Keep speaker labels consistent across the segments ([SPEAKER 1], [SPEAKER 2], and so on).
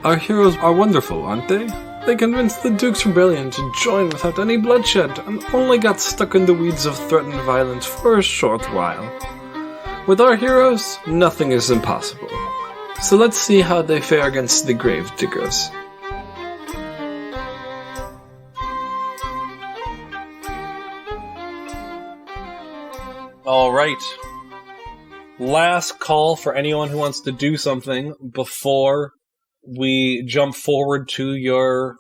[SPEAKER 1] Our heroes are wonderful, aren't they? They convinced the Duke's rebellion to join without any bloodshed, and only got stuck in the weeds of threatened violence for a short while. With our heroes, nothing is impossible. So let's see how they fare against the Gravediggers. Alright. Last call for anyone who wants to do something before we jump forward to your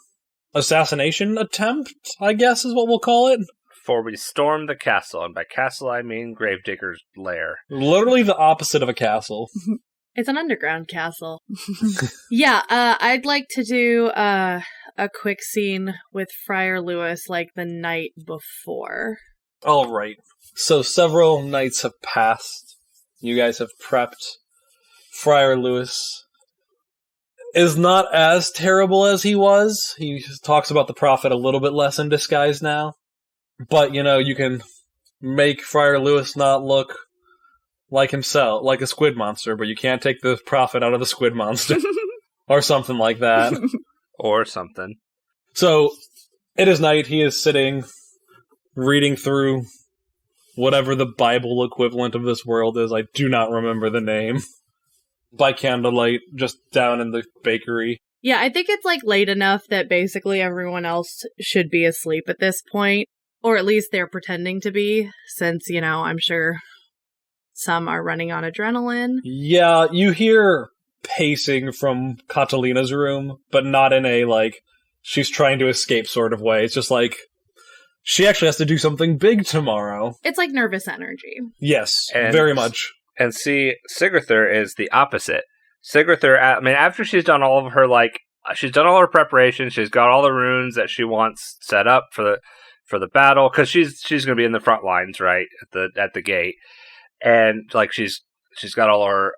[SPEAKER 1] assassination attempt, I guess is what we'll call it.
[SPEAKER 2] Before we storm the castle, and by castle I mean Gravedigger's lair.
[SPEAKER 1] Literally the opposite of a castle.
[SPEAKER 3] It's an underground castle. Yeah, I'd like to do a quick scene with Friar Lewis like the night before.
[SPEAKER 1] Alright. So several nights have passed. You guys have prepped. Friar Lewis is not as terrible as he was. He talks about the prophet a little bit less in disguise now. But, you can make Friar Lewis not look like himself, like a squid monster, but you can't take the prophet out of the squid monster. Or something like that.
[SPEAKER 2] Or something.
[SPEAKER 1] So, it is night. He is sitting, reading through whatever the Bible equivalent of this world is. I do not remember the name. By candlelight, just down in the bakery.
[SPEAKER 3] Yeah, I think it's late enough that basically everyone else should be asleep at this point. Or at least they're pretending to be, since, I'm sure some are running on adrenaline.
[SPEAKER 1] Yeah, you hear pacing from Catalina's room, but not in a, she's trying to escape sort of way. It's just she actually has to do something big tomorrow.
[SPEAKER 3] It's like nervous energy.
[SPEAKER 1] Yes, very much.
[SPEAKER 2] And see, Sigurdur is the opposite. Sigurdur, after she's done all of her, she's done all her preparations, she's got all the runes that she wants set up for the battle, because she's going to be in the front lines, right, at the gate. And, she's got all her,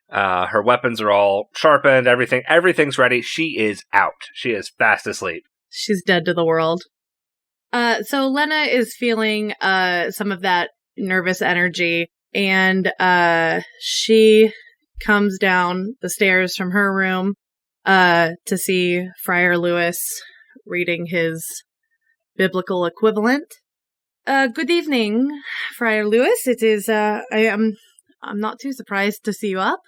[SPEAKER 2] her weapons are all sharpened, everything's ready. She is out. She is fast asleep.
[SPEAKER 3] She's dead to the world. So Lena is feeling some of that nervous energy, and she comes down the stairs from her room to see Friar Lewis reading his biblical equivalent. Good evening, Friar Lewis. It is, I'm not too surprised to see you up.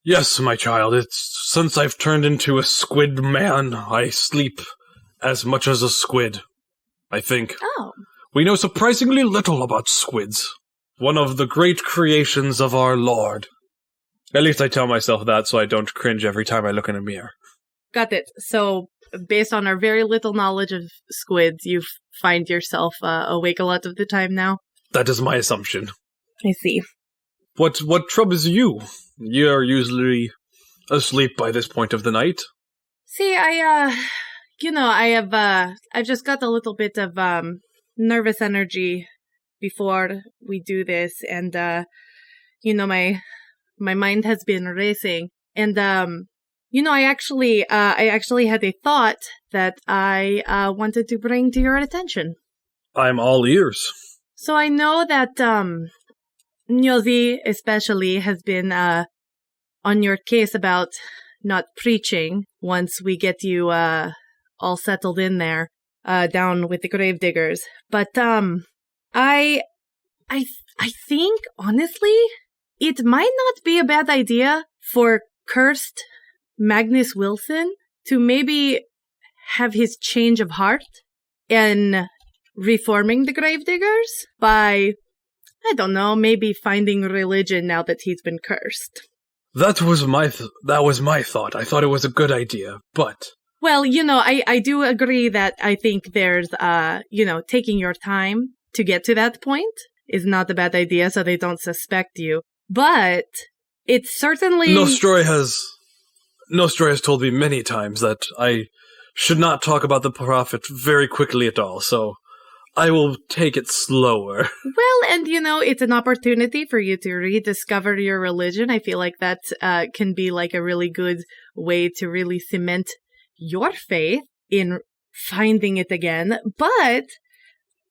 [SPEAKER 1] Yes, my child. It's since I've turned into a squid man, I sleep as much as a squid, I think.
[SPEAKER 3] Oh.
[SPEAKER 1] We know surprisingly little about squids. One of the great creations of our Lord. At least I tell myself that so I don't cringe every time I look in a mirror.
[SPEAKER 3] Got it. So, based on our very little knowledge of squids, you find yourself awake a lot of the time now?
[SPEAKER 1] That is my assumption.
[SPEAKER 3] I see.
[SPEAKER 1] What troubles you? You're usually asleep by this point of the night.
[SPEAKER 3] See, I've just got a little bit of nervous energy before we do this, and my mind has been racing, and I actually had a thought that I wanted to bring to your attention.
[SPEAKER 1] I'm all ears.
[SPEAKER 3] So I know that Nyozi especially has been on your case about not preaching once we get you all settled in there down with the Gravediggers, but I think, honestly, it might not be a bad idea for cursed Magnus Wilson to maybe have his change of heart in reforming the Gravediggers by, I don't know, maybe finding religion now that he's been cursed.
[SPEAKER 1] That was my thought. I thought it was a good idea, but...
[SPEAKER 3] Well, I do agree that I think there's, taking your time to get to that point is not a bad idea so they don't suspect you. But it's certainly...
[SPEAKER 1] Nostroy has told me many times that I should not talk about the prophet very quickly at all, so I will take it slower.
[SPEAKER 3] Well, and it's an opportunity for you to rediscover your religion. I feel like that can be a really good way to really cement your faith in finding it again. But,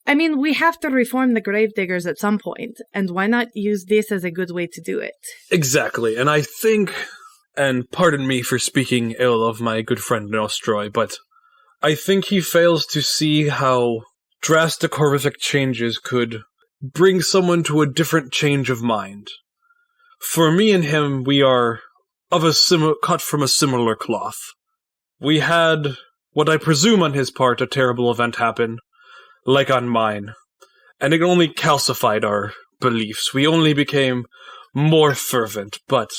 [SPEAKER 3] we have to reform the Gravediggers at some point, and why not use this as a good way to do it?
[SPEAKER 1] Exactly, and I think and pardon me for speaking ill of my good friend Nostroy, but I think he fails to see how drastic, horrific changes could bring someone to a different change of mind. For me and him, we are of cut from a similar cloth. We had, what I presume on his part, a terrible event happen, like on mine, and it only calcified our beliefs. We only became more fervent, but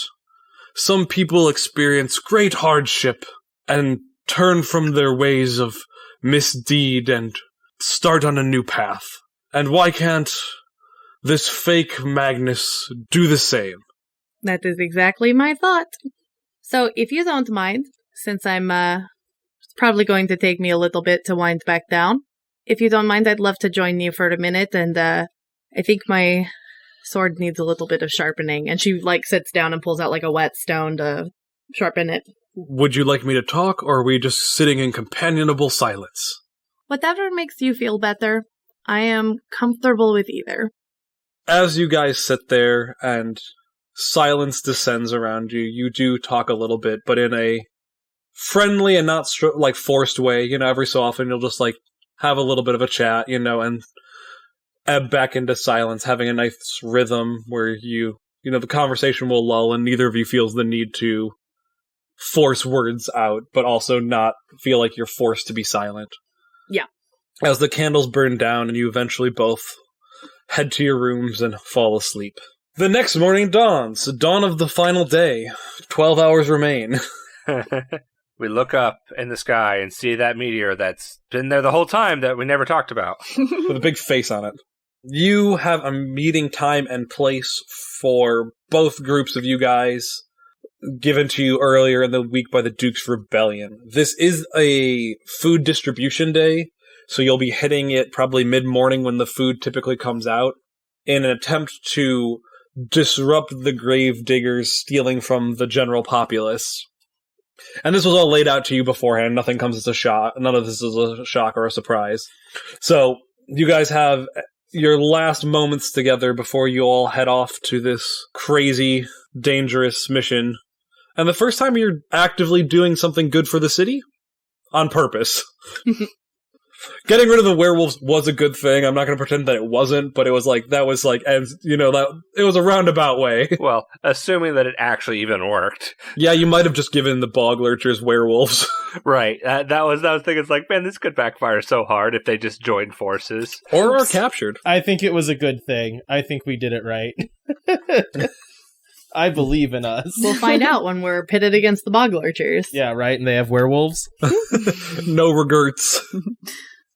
[SPEAKER 1] some people experience great hardship and turn from their ways of misdeed and start on a new path. And why can't this fake Magnus do the same?
[SPEAKER 3] That is exactly my thought. So, if you don't mind, since I'm it's probably going to take me a little bit to wind back down, if you don't mind, I'd love to join you for a minute, and I think my sword needs a little bit of sharpening. And she, sits down and pulls out, a whetstone to sharpen it.
[SPEAKER 1] Would you like me to talk, or are we just sitting in companionable silence?
[SPEAKER 3] Whatever makes you feel better. I am comfortable with either.
[SPEAKER 1] As you guys sit there and silence descends around you, you do talk a little bit, but in a friendly and not forced way. Every so often you'll just have a little bit of a chat, and ebb back into silence, having a nice rhythm where the conversation will lull and neither of you feels the need to force words out, but also not feel like you're forced to be silent.
[SPEAKER 3] Yeah.
[SPEAKER 1] As the candles burn down and you eventually both head to your rooms and fall asleep. The next morning dawns, dawn of the final day. 12 hours remain.
[SPEAKER 2] We look up in the sky and see that meteor that's been there the whole time that we never talked about.
[SPEAKER 1] With a big face on it. You have a meeting time and place for both groups of you guys given to you earlier in the week by the Duke's Rebellion. This is a food distribution day, so you'll be hitting it probably mid-morning when the food typically comes out in an attempt to disrupt the grave diggers stealing from the general populace. And this was all laid out to you beforehand. Nothing comes as a shock. None of this is a shock or a surprise. So you guys have your last moments together before you all head off to this crazy, dangerous mission. And the first time you're actively doing something good for the city? On purpose. Getting rid of the werewolves was a good thing. I'm not going to pretend that it wasn't, but it was it was a roundabout way.
[SPEAKER 2] Well, assuming that it actually even worked.
[SPEAKER 1] Yeah, you might have just given the bog lurchers werewolves.
[SPEAKER 2] Right. That was thinking, man, this could backfire so hard if they just joined forces.
[SPEAKER 1] Or are captured.
[SPEAKER 4] I think it was a good thing. I think we did it right. I believe in us.
[SPEAKER 3] We'll find out when we're pitted against the bog lurchers.
[SPEAKER 4] Yeah, right? And they have werewolves?
[SPEAKER 1] No regrets.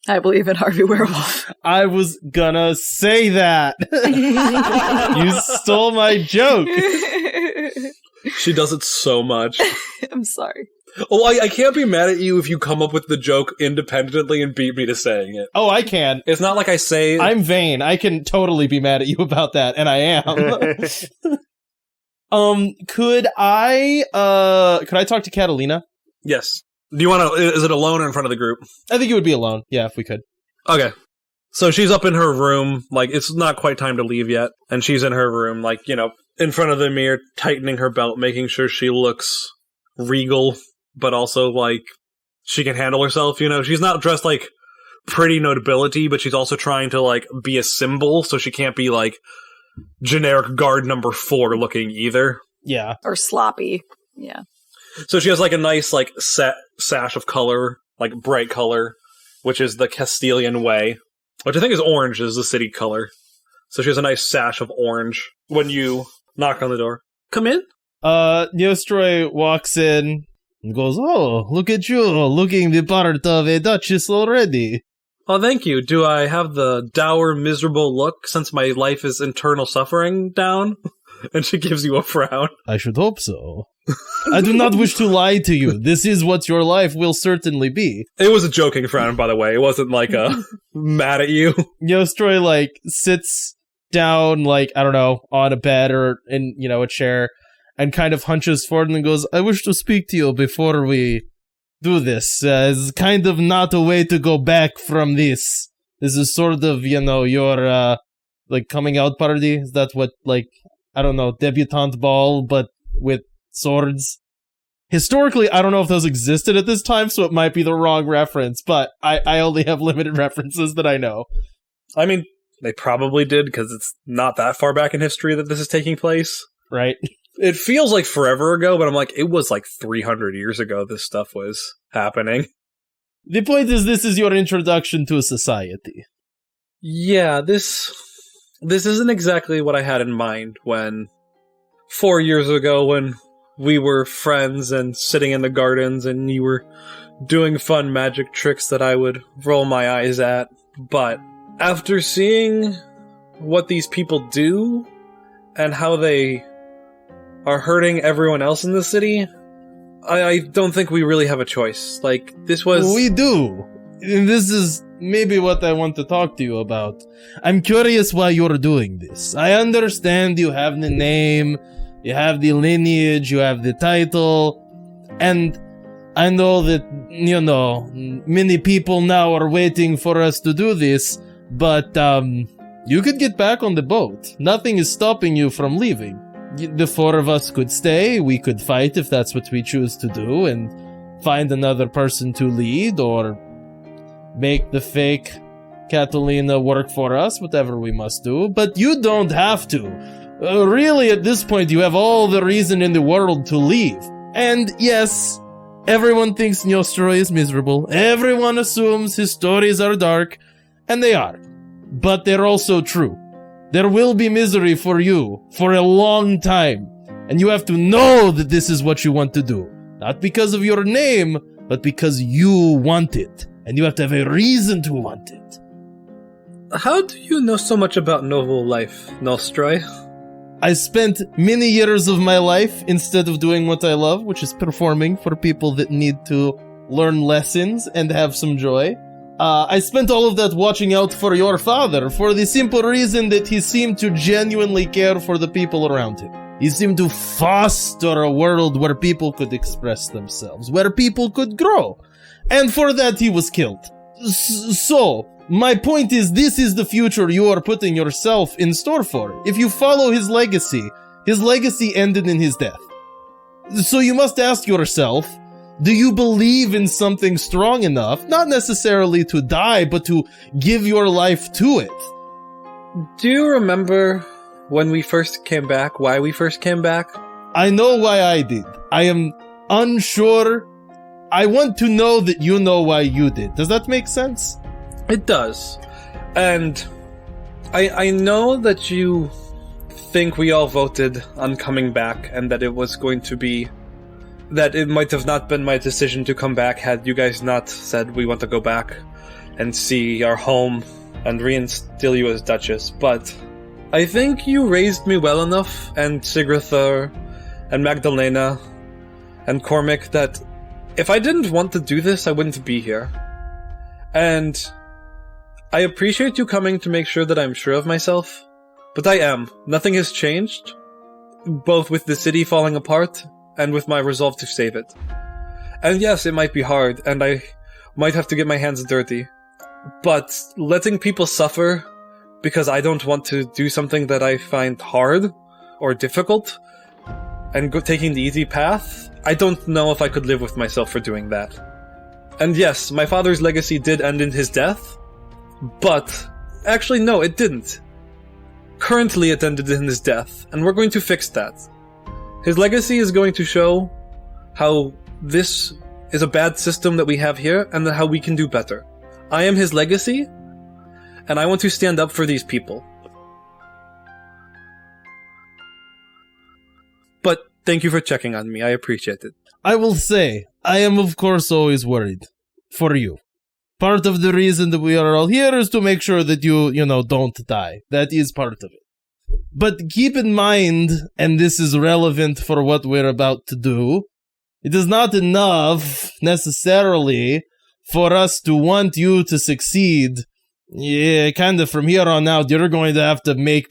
[SPEAKER 5] I believe in Harvey Werewolf.
[SPEAKER 4] I was gonna say that. You stole my joke.
[SPEAKER 1] She does it so much.
[SPEAKER 5] I'm sorry.
[SPEAKER 1] Oh, I can't be mad at you if you come up with the joke independently and beat me to saying it.
[SPEAKER 4] Oh, I can.
[SPEAKER 1] It's not like I say...
[SPEAKER 4] I'm vain. I can totally be mad at you about that, and I am. Could I talk to Catalina?
[SPEAKER 1] Yes. Do you want to... Is it alone or in front of the group?
[SPEAKER 4] I think it would be alone. Yeah, if we could.
[SPEAKER 1] Okay. So she's up in her room. It's not quite time to leave yet. And she's in her room, in front of the mirror, tightening her belt, making sure she looks regal, but also, she can handle herself, She's not dressed like pretty nobility, but she's also trying to, be a symbol, so she can't be, generic guard number 4 looking either.
[SPEAKER 4] Yeah.
[SPEAKER 5] Or sloppy. Yeah.
[SPEAKER 1] So she has a nice set sash of color, bright color, which is the Castilian way, which I think is orange is the city color. So she has a nice sash of orange when you knock on the door. Come in.
[SPEAKER 4] Neostroy walks in and goes, "Oh, look at you, looking the part of a duchess already."
[SPEAKER 1] Oh, thank you. Do I have the dour, miserable look since my life is internal suffering down? And she gives you a frown.
[SPEAKER 4] I should hope so. I do not wish to lie to you. This is what your life will certainly be.
[SPEAKER 1] It was a joking frown, by the way. It wasn't a mad at you.
[SPEAKER 4] Neostroy, sits down, I don't know, on a bed or in, a chair and kind of hunches forward and goes, "I wish to speak to you before we do this. It's kind of not a way to go back from this. This is sort of, your, coming out party. Is that what, I don't know, debutante ball, but with swords?" historically, I don't know if those existed at this time, so it might be the wrong reference, but I only have limited references that I know.
[SPEAKER 1] I mean, they probably did, because it's not that far back in history that this is taking place.
[SPEAKER 4] Right?
[SPEAKER 1] It feels like forever ago, but I'm like, it was like 300 years ago this stuff was happening.
[SPEAKER 4] The point is, this is your introduction to society.
[SPEAKER 1] Yeah, this isn't exactly what I had in mind when 4 years ago when we were friends and sitting in the gardens and you were doing fun magic tricks that I would roll my eyes at. But after seeing what these people do and how they are hurting everyone else in the city, I don't think we really have a choice. Like, this was...
[SPEAKER 4] We do. And this is maybe what I want to talk to you about. I'm curious why you're doing this. I understand you have the name, you have the lineage, you have the title, and I know that, many people now are waiting for us to do this, but, you could get back on the boat. Nothing is stopping you from leaving. The four of us could stay, we could fight if that's what we choose to do, and find another person to lead, or make the fake Catalina work for us, whatever we must do. But you don't have to. Really, at this point, you have all the reason in the world to leave. And yes, everyone thinks Nostro is miserable, everyone assumes his stories are dark, and they are. But they're also true. There will be misery for you for a long time, and you have to know that this is what you want to do. Not because of your name, but because you want it, and you have to have a reason to want it.
[SPEAKER 1] How do you know so much about noble life, Nostroy?
[SPEAKER 4] I spent many years of my life instead of doing what I love, which is performing for people that need to learn lessons and have some joy. I spent all of that watching out for your father, for the simple reason that he seemed to genuinely care for the people around him. He seemed to foster a world where people could express themselves, where people could grow. And for that he was killed. So, my point is, this is the future you are putting yourself in store for. If you follow his legacy ended in his death. So you must ask yourself, do you believe in something strong enough, not necessarily to die, but to give your life to it?
[SPEAKER 1] Do you remember when we first came back, why we first came back?
[SPEAKER 4] I know why I did. I am unsure. I want to know that you know why you did. Does that make sense?
[SPEAKER 1] It does. And I know that you think we all voted on coming back and that it was going to be... that it might have not been my decision to come back had you guys not said we want to go back and see our home and reinstill you as Duchess, but I think you raised me well enough, and Sigurthur, and Magdalena, and Cormac, that if I didn't want to do this, I wouldn't be here. And I appreciate you coming to make sure that I'm sure of myself, but I am. Nothing has changed, both with the city falling apart and with my resolve to save it. And yes, it might be hard, and I might have to get my hands dirty, but letting people suffer because I don't want to do something that I find hard or difficult, and taking the easy path, I don't know if I could live with myself for doing that. And yes, my father's legacy did end in his death, but actually no, it didn't. Currently it ended in his death, and we're going to fix that. His legacy is going to show how this is a bad system that we have here, and how we can do better. I am his legacy, and I want to stand up for these people. But thank you for checking on me, I appreciate it.
[SPEAKER 4] I will say, I am of course always worried. For you. Part of the reason that we are all here is to make sure that you don't die. That is part of it. But keep in mind, and this is relevant for what we're about to do, it is not enough, necessarily, for us to want you to succeed. Yeah, kind of from here on out, you're going to have to make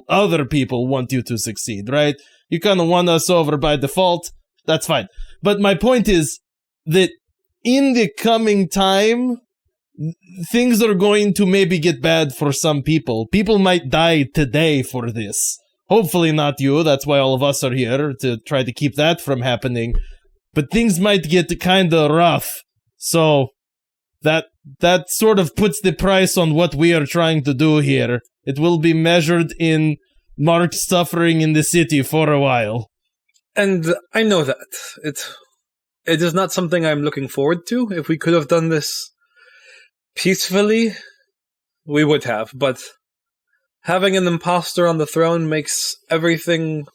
[SPEAKER 4] other people want you to succeed, right? You kind of won us over by default, that's fine. But my point is that in the coming time, things are going to maybe get bad for some people. People might die today for this. Hopefully not you, that's why all of us are here, to try to keep that from happening. but things might get kinda rough. So, that sort of puts the price on what we are trying to do here. It will be measured in marked suffering in the city for a while.
[SPEAKER 1] And I know that. It is not something I'm looking forward to. If we could have done this peacefully, we would have. But having an imposter on the throne makes everything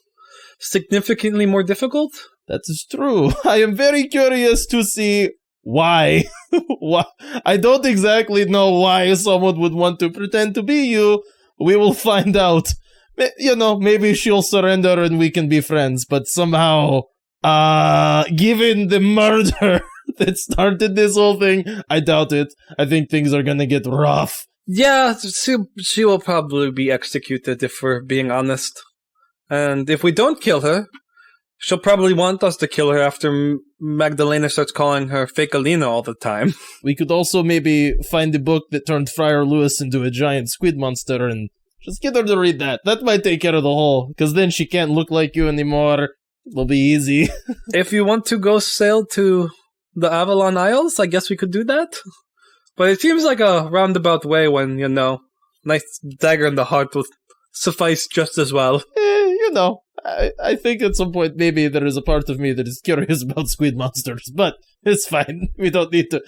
[SPEAKER 1] significantly more difficult.
[SPEAKER 4] That is true. I am very curious to see why. Why? I don't exactly know why someone would want to pretend to be you. We will find out. You know, maybe she'll surrender and we can be friends, but somehow, given the murder that started this whole thing, I doubt it. I think things are gonna get rough.
[SPEAKER 1] Yeah, she will probably be executed, if we're being honest. And if we don't kill her, she'll probably want us to kill her after Magdalena starts calling her Fake Alina all the time.
[SPEAKER 4] We could also maybe find the book that turned Friar Lewis into a giant squid monster and just get her to read that. That might take care of the whole, because then she can't look like you anymore. It'll be easy.
[SPEAKER 1] If you want to go sail to the Avalon Isles, I guess we could do that. But it seems like a roundabout way when, nice dagger in the heart will suffice just as well.
[SPEAKER 4] I think at some point maybe there is a part of me that is curious about squid monsters, but it's fine. We don't need to.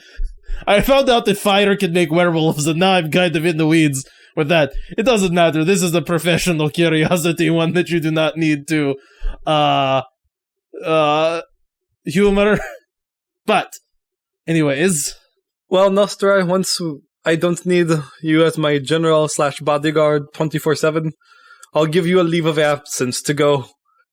[SPEAKER 4] I found out that fire can make werewolves, and now I'm kind of in the weeds with that. It doesn't matter. This is a professional curiosity, one that you do not need to, humor. But, anyways.
[SPEAKER 1] Well, Nostra, once I don't need you as my general/bodyguard 24/7, I'll give you a leave of absence to go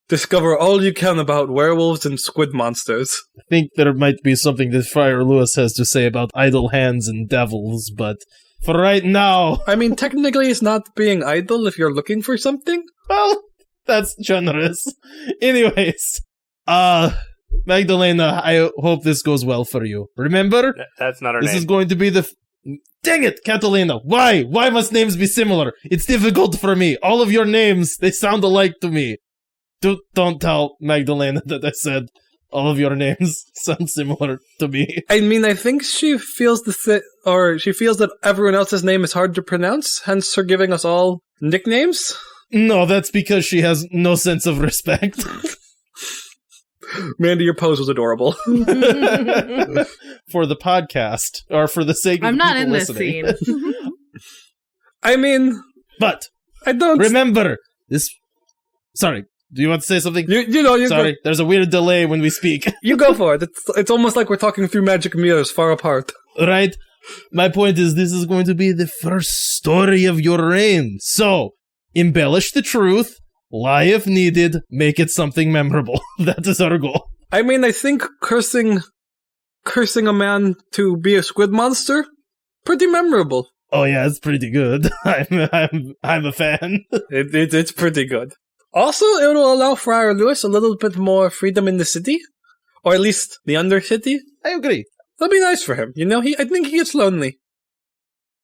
[SPEAKER 1] discover all you can about werewolves and squid monsters.
[SPEAKER 4] I think there might be something that Friar Lewis has to say about idle hands and devils, but for right now...
[SPEAKER 1] I mean, technically it's not being idle if you're looking for something.
[SPEAKER 4] Well, that's generous. Anyways, Magdalena, I hope this goes well for you. Remember?
[SPEAKER 2] That's not her name.
[SPEAKER 4] This is going to be the... Dang it, Catalina! Why? Why must names be similar? It's difficult for me. All of your names, they sound alike to me. Don't tell Magdalena that I said all of your names sound similar to me.
[SPEAKER 1] I mean, I think she feels she feels that everyone else's name is hard to pronounce, hence her giving us all nicknames.
[SPEAKER 4] No, that's because she has no sense of respect.
[SPEAKER 1] Mandy, your pose was adorable.
[SPEAKER 4] For the podcast, or for the sake of
[SPEAKER 3] I'm not in
[SPEAKER 4] listening.
[SPEAKER 3] this scene.
[SPEAKER 1] I mean...
[SPEAKER 4] But,
[SPEAKER 1] I don't...
[SPEAKER 4] remember, this... Sorry, do you want to say something?
[SPEAKER 1] You
[SPEAKER 4] Sorry, there's a weird delay when we speak.
[SPEAKER 1] You go for it. It's almost like we're talking through magic mirrors far apart.
[SPEAKER 4] Right? My point is, this is going to be the first story of your reign. So, embellish the truth, lie if needed, make it something memorable. That is our goal.
[SPEAKER 1] I mean, I think cursing a man to be a squid monster, pretty memorable.
[SPEAKER 4] Oh yeah, it's pretty good. I'm a fan.
[SPEAKER 1] It's pretty good. Also, it will allow Friar Lewis a little bit more freedom in the city, or at least the Undercity.
[SPEAKER 4] I agree.
[SPEAKER 1] That'll be nice for him. I think he gets lonely.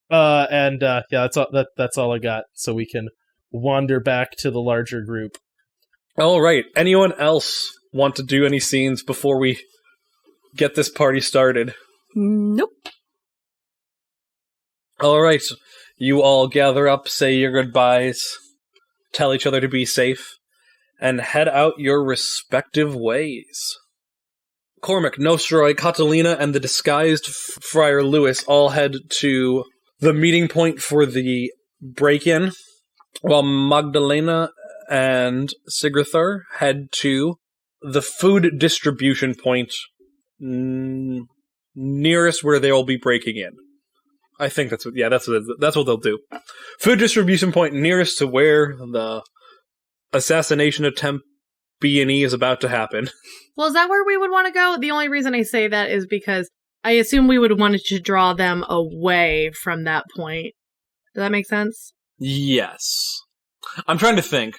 [SPEAKER 4] Yeah, that's all I got. So we can wander back to the larger group.
[SPEAKER 1] All right. Anyone else want to do any scenes before we get this party started?
[SPEAKER 5] Nope.
[SPEAKER 1] All right. You all gather up, say your goodbyes, tell each other to be safe, and head out your respective ways. Cormac, Nostroy, Catalina, and the disguised Friar Lewis all head to the meeting point for the break-in, while Magdalena and Sigrithar head to the food distribution point nearest where they will be breaking in. I think that's what they'll do. Food distribution point nearest to where the assassination attempt B&E is about to happen.
[SPEAKER 3] Well, is that where we would want to go? The only reason I say that is because I assume we would want to draw them away from that point. Does that make sense?
[SPEAKER 1] Yes. I'm trying to think,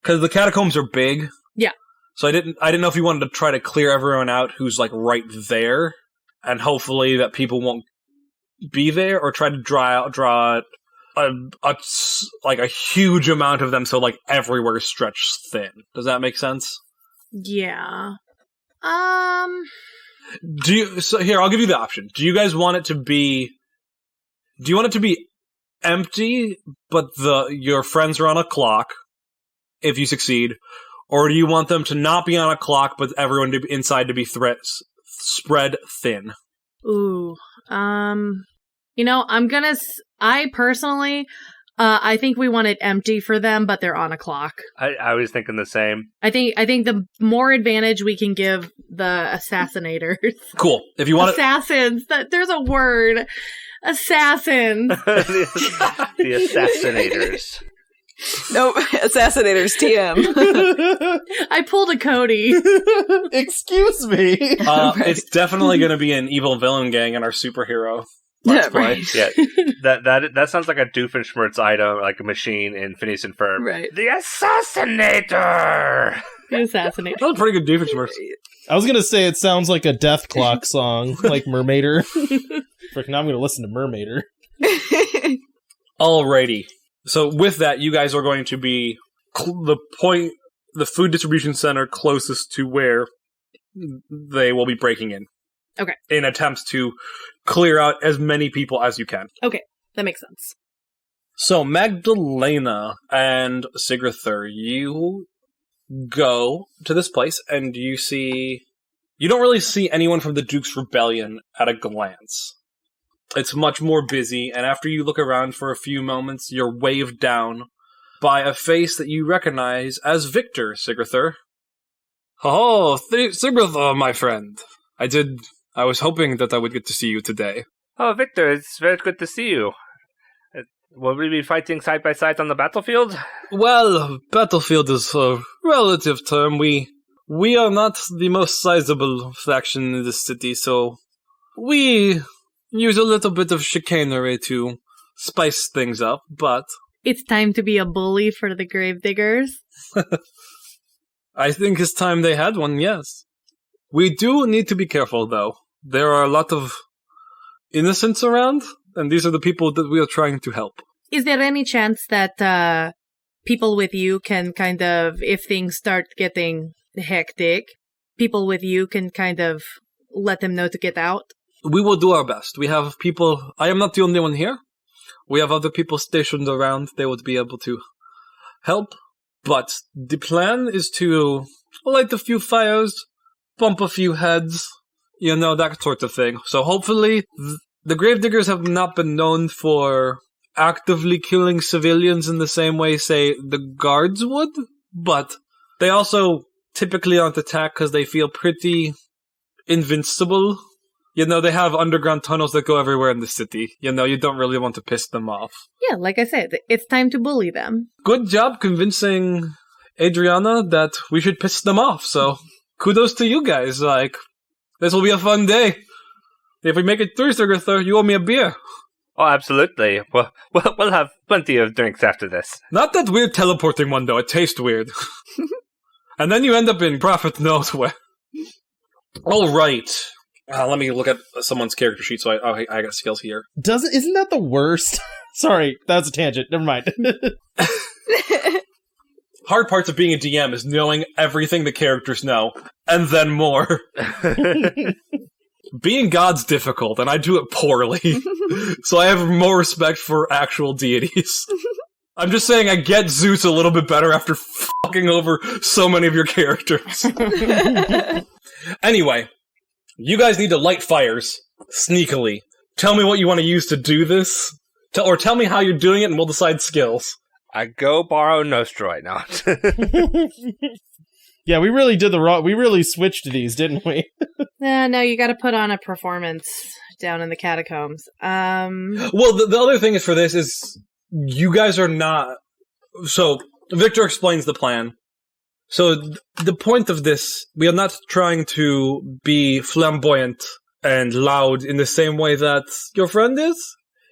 [SPEAKER 1] because the catacombs are big.
[SPEAKER 3] Yeah.
[SPEAKER 1] So I didn't know if you wanted to try to clear everyone out who's like right there, and hopefully that people won't be there, or try to draw a huge amount of them so like everywhere is stretched thin. Does that make sense?
[SPEAKER 3] Yeah.
[SPEAKER 1] So here, I'll give you the option. Do you guys want it to be... Do you want it to be empty, but your friends are on a clock, if you succeed? Or do you want them to not be on a clock, but everyone inside to be spread thin?
[SPEAKER 3] Ooh. I personally... I think we want it empty for them, but they're on a clock.
[SPEAKER 2] I was thinking the same.
[SPEAKER 3] I think the more advantage we can give the assassinators.
[SPEAKER 1] Cool. If you want
[SPEAKER 3] Assassins. There's a word. Assassins.
[SPEAKER 2] The assassinators.
[SPEAKER 5] Nope, assassinators TM.
[SPEAKER 3] I pulled a Cody.
[SPEAKER 4] Excuse me.
[SPEAKER 1] It's definitely going to be an evil villain gang in our superhero. Let's play.
[SPEAKER 5] Right.
[SPEAKER 2] Yeah, that sounds like a Doofenshmirtz item, like a machine in Phineas and Ferb.
[SPEAKER 5] Right.
[SPEAKER 2] The assassinator.
[SPEAKER 3] The assassinator.
[SPEAKER 1] That was pretty good Doofenshmirtz.
[SPEAKER 4] I was gonna say it sounds like a Death Clock song, like Mermaider. Frick, now I'm gonna listen to Mermaider.
[SPEAKER 1] Alrighty. So with that, you guys are going to be the food distribution center closest to where they will be breaking in.
[SPEAKER 3] Okay.
[SPEAKER 1] In attempts to clear out as many people as you can.
[SPEAKER 3] Okay, that makes sense.
[SPEAKER 1] So Magdalena and Sigurthur, you go to this place and you don't really see anyone from the Duke's Rebellion at a glance. It's much more busy, and after you look around for a few moments, you're waved down by a face that you recognize as Victor, Sigurthur. Oh, Sigurthur, my friend. I was hoping that I would get to see you today.
[SPEAKER 2] Oh, Victor, it's very good to see you. Will we be fighting side by side on the battlefield?
[SPEAKER 1] Well, battlefield is a relative term. We are not the most sizable faction in the city, so we use a little bit of chicanery to spice things up, but...
[SPEAKER 3] It's time to be a bully for the gravediggers.
[SPEAKER 1] I think it's time they had one, yes. We do need to be careful, though. There are a lot of innocents around, and these are the people that we are trying to help.
[SPEAKER 3] Is there any chance that people with you can kind of, if things start getting hectic, people with you can kind of let them know to get out?
[SPEAKER 1] We will do our best. We have people... I am not the only one here. We have other people stationed around. They would be able to help. But the plan is to light a few fires, bump a few heads, that sort of thing. So hopefully, the gravediggers have not been known for actively killing civilians in the same way, say, the guards would, but they also typically aren't attacked because they feel pretty invincible. They have underground tunnels that go everywhere in the city. You don't really want to piss them off.
[SPEAKER 3] Yeah, like I said, it's time to bully them.
[SPEAKER 1] Good job convincing Adriana that we should piss them off, so kudos to you guys. This will be a fun day. If we make it through, Sigurthur, you owe me a beer.
[SPEAKER 2] Oh, absolutely. Well, we'll have plenty of drinks after this.
[SPEAKER 1] Not that weird teleporting one, though. It tastes weird. And then you end up in Prophet knows where. All right. Let me look at someone's character sheet. So I got skills here.
[SPEAKER 4] Isn't that the worst? Sorry, that's a tangent. Never mind.
[SPEAKER 1] Hard parts of being a DM is knowing everything the characters know, and then more. Being God's difficult, and I do it poorly. So I have more respect for actual deities. I'm just saying I get Zeus a little bit better after fucking over so many of your characters. Anyway, you guys need to light fires sneakily. Tell me what you want to use to do this. Or tell me how you're doing it, and we'll decide skills.
[SPEAKER 2] I go borrow Nostroid now.
[SPEAKER 4] Yeah, we really did we really switched these, didn't we?
[SPEAKER 3] No, you gotta put on a performance down in the catacombs.
[SPEAKER 1] Well, the other thing is for this is, you guys are not... So, Victor explains the plan. So, the point of this, we are not trying to be flamboyant and loud in the same way that your friend is.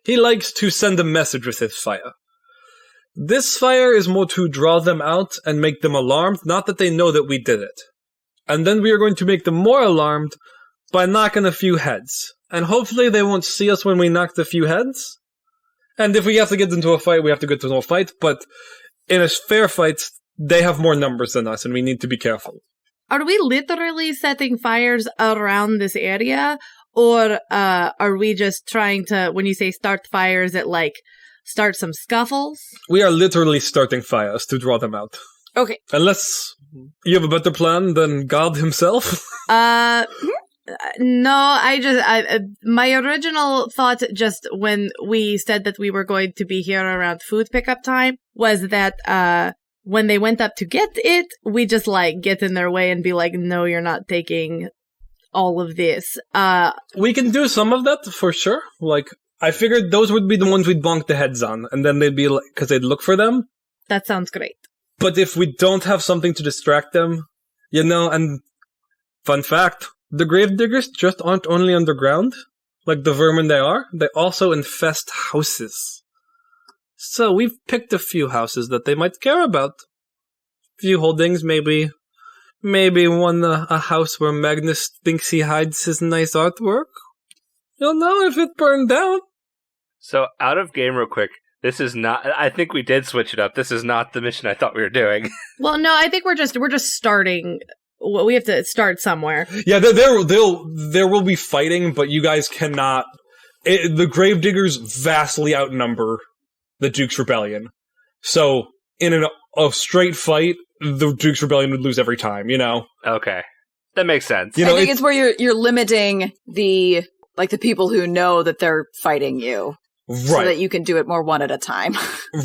[SPEAKER 1] He likes to send a message with his fire. This fire is more to draw them out and make them alarmed, not that they know that we did it. And then we are going to make them more alarmed by knocking a few heads. And hopefully they won't see us when we knock the few heads. And if we have to get into a fight, we have to get into a fight. But in a fair fight, they have more numbers than us, and we need to be careful.
[SPEAKER 3] Are we literally setting fires around this area? Or are we just trying to, when you say start fires, it like start some scuffles?
[SPEAKER 1] We are literally starting fires to draw them out.
[SPEAKER 5] Okay.
[SPEAKER 1] Unless you have a better plan than God himself.
[SPEAKER 3] No, my original thought just when we said that we were going to be here around food pickup time was that, when they went up to get it, we just like get in their way and be like, no, you're not taking all of this.
[SPEAKER 1] We can do some of that for sure. Like, I figured those would be the ones we'd bonk the heads on, and then they'd be like, because they'd look for them.
[SPEAKER 3] That sounds great.
[SPEAKER 1] But if we don't have something to distract them, and fun fact, the gravediggers just aren't only underground, like the vermin they also infest houses. So we've picked a few houses that they might care about. Few holdings, maybe one a house where Magnus thinks he hides his nice artwork. You'll know if it burned down.
[SPEAKER 2] So, out of game real quick, this is not... I think we did switch it up. This is not the mission I thought we were doing.
[SPEAKER 3] Well, no, I think we're just starting. We have to start somewhere.
[SPEAKER 1] Yeah, there will be fighting, but you guys cannot... the gravediggers vastly outnumber the Duke's Rebellion. So, in a straight fight, the Duke's Rebellion would lose every time,
[SPEAKER 2] Okay. That makes sense.
[SPEAKER 5] I think it's where you're limiting the people who know that they're fighting you.
[SPEAKER 1] Right.
[SPEAKER 5] So that you can do it more one at a time.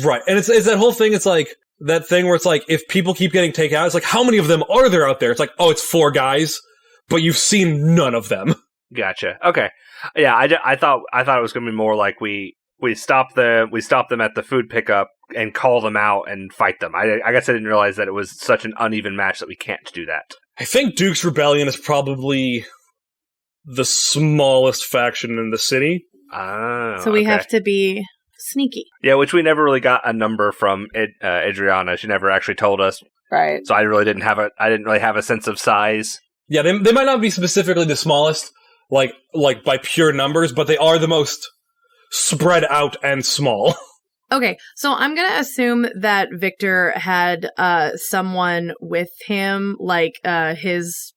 [SPEAKER 1] Right. And it's that whole thing, it's like, that thing where it's like, if people keep getting taken out, it's like, how many of them are there out there? It's like, oh, it's 4 guys, but you've seen none of them.
[SPEAKER 2] Gotcha. Okay. Yeah, I thought it was going to be more like we stop them at the food pickup and call them out and fight them. I guess I didn't realize that it was such an uneven match that we can't do that.
[SPEAKER 1] I think Duke's Rebellion is probably the smallest faction in the city.
[SPEAKER 2] Oh,
[SPEAKER 3] so we have to be sneaky.
[SPEAKER 2] Yeah, which we never really got a number from Adriana. She never actually told us.
[SPEAKER 5] Right.
[SPEAKER 2] So I didn't really have a sense of size.
[SPEAKER 1] Yeah, they might not be specifically the smallest, like by pure numbers, but they are the most spread out and small.
[SPEAKER 3] Okay, so I'm going to assume that Victor had someone with him, like his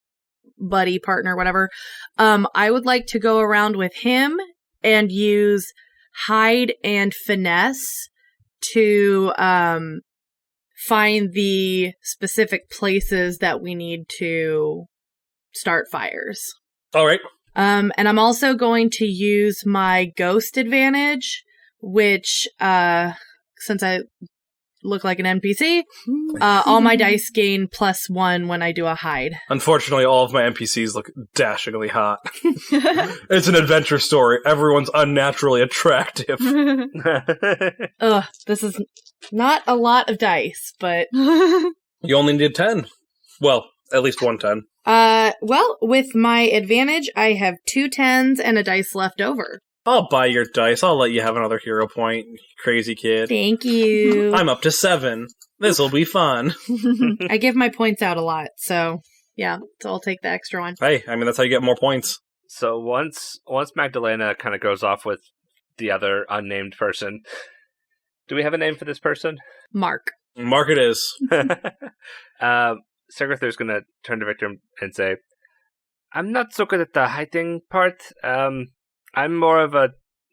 [SPEAKER 3] buddy, partner, whatever. I would like to go around with him and use hide and finesse to find the specific places that we need to start fires.
[SPEAKER 1] All right.
[SPEAKER 3] And I'm also going to use my ghost advantage, which, since I look like an NPC, all my dice gain +1 when I do a hide.
[SPEAKER 1] Unfortunately, all of my NPCs look dashingly hot. It's an adventure story. Everyone's unnaturally attractive.
[SPEAKER 3] Ugh, this is not a lot of dice, but...
[SPEAKER 1] You only need 10. Well, at least 1 10.
[SPEAKER 3] Well, with my advantage, I have 2 10s and a dice left over.
[SPEAKER 1] I'll buy your dice. I'll let you have another hero point, crazy kid.
[SPEAKER 3] Thank you.
[SPEAKER 1] I'm up to 7. This'll be fun.
[SPEAKER 3] I give my points out a lot, so yeah, so I'll take the extra one.
[SPEAKER 1] Hey, I mean, that's how you get more points.
[SPEAKER 2] So once Magdalena kind of goes off with the other unnamed person, do we have a name for this person?
[SPEAKER 3] Mark.
[SPEAKER 1] Mark it is.
[SPEAKER 2] Sigarther's going to turn to Victor and say, I'm not so good at the hiding part. I'm more of a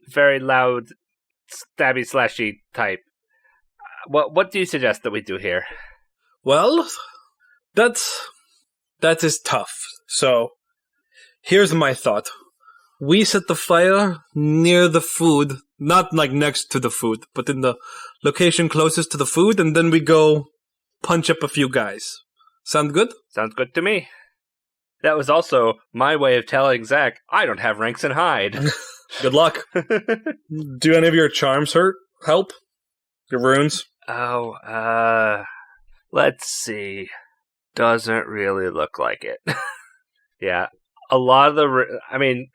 [SPEAKER 2] very loud, stabby, slashy type. What do you suggest that we do here?
[SPEAKER 1] Well, that is tough. So, here's my thought. We set the fire near the food, not like next to the food, but in the location closest to the food, and then we go punch up a few guys. Sound good?
[SPEAKER 2] Sounds good to me. That was also my way of telling Zach, I don't have ranks in hide.
[SPEAKER 1] Good luck. Do any of your charms help? Your runes?
[SPEAKER 2] Oh, let's see. Doesn't really look like it. Yeah. A lot of the...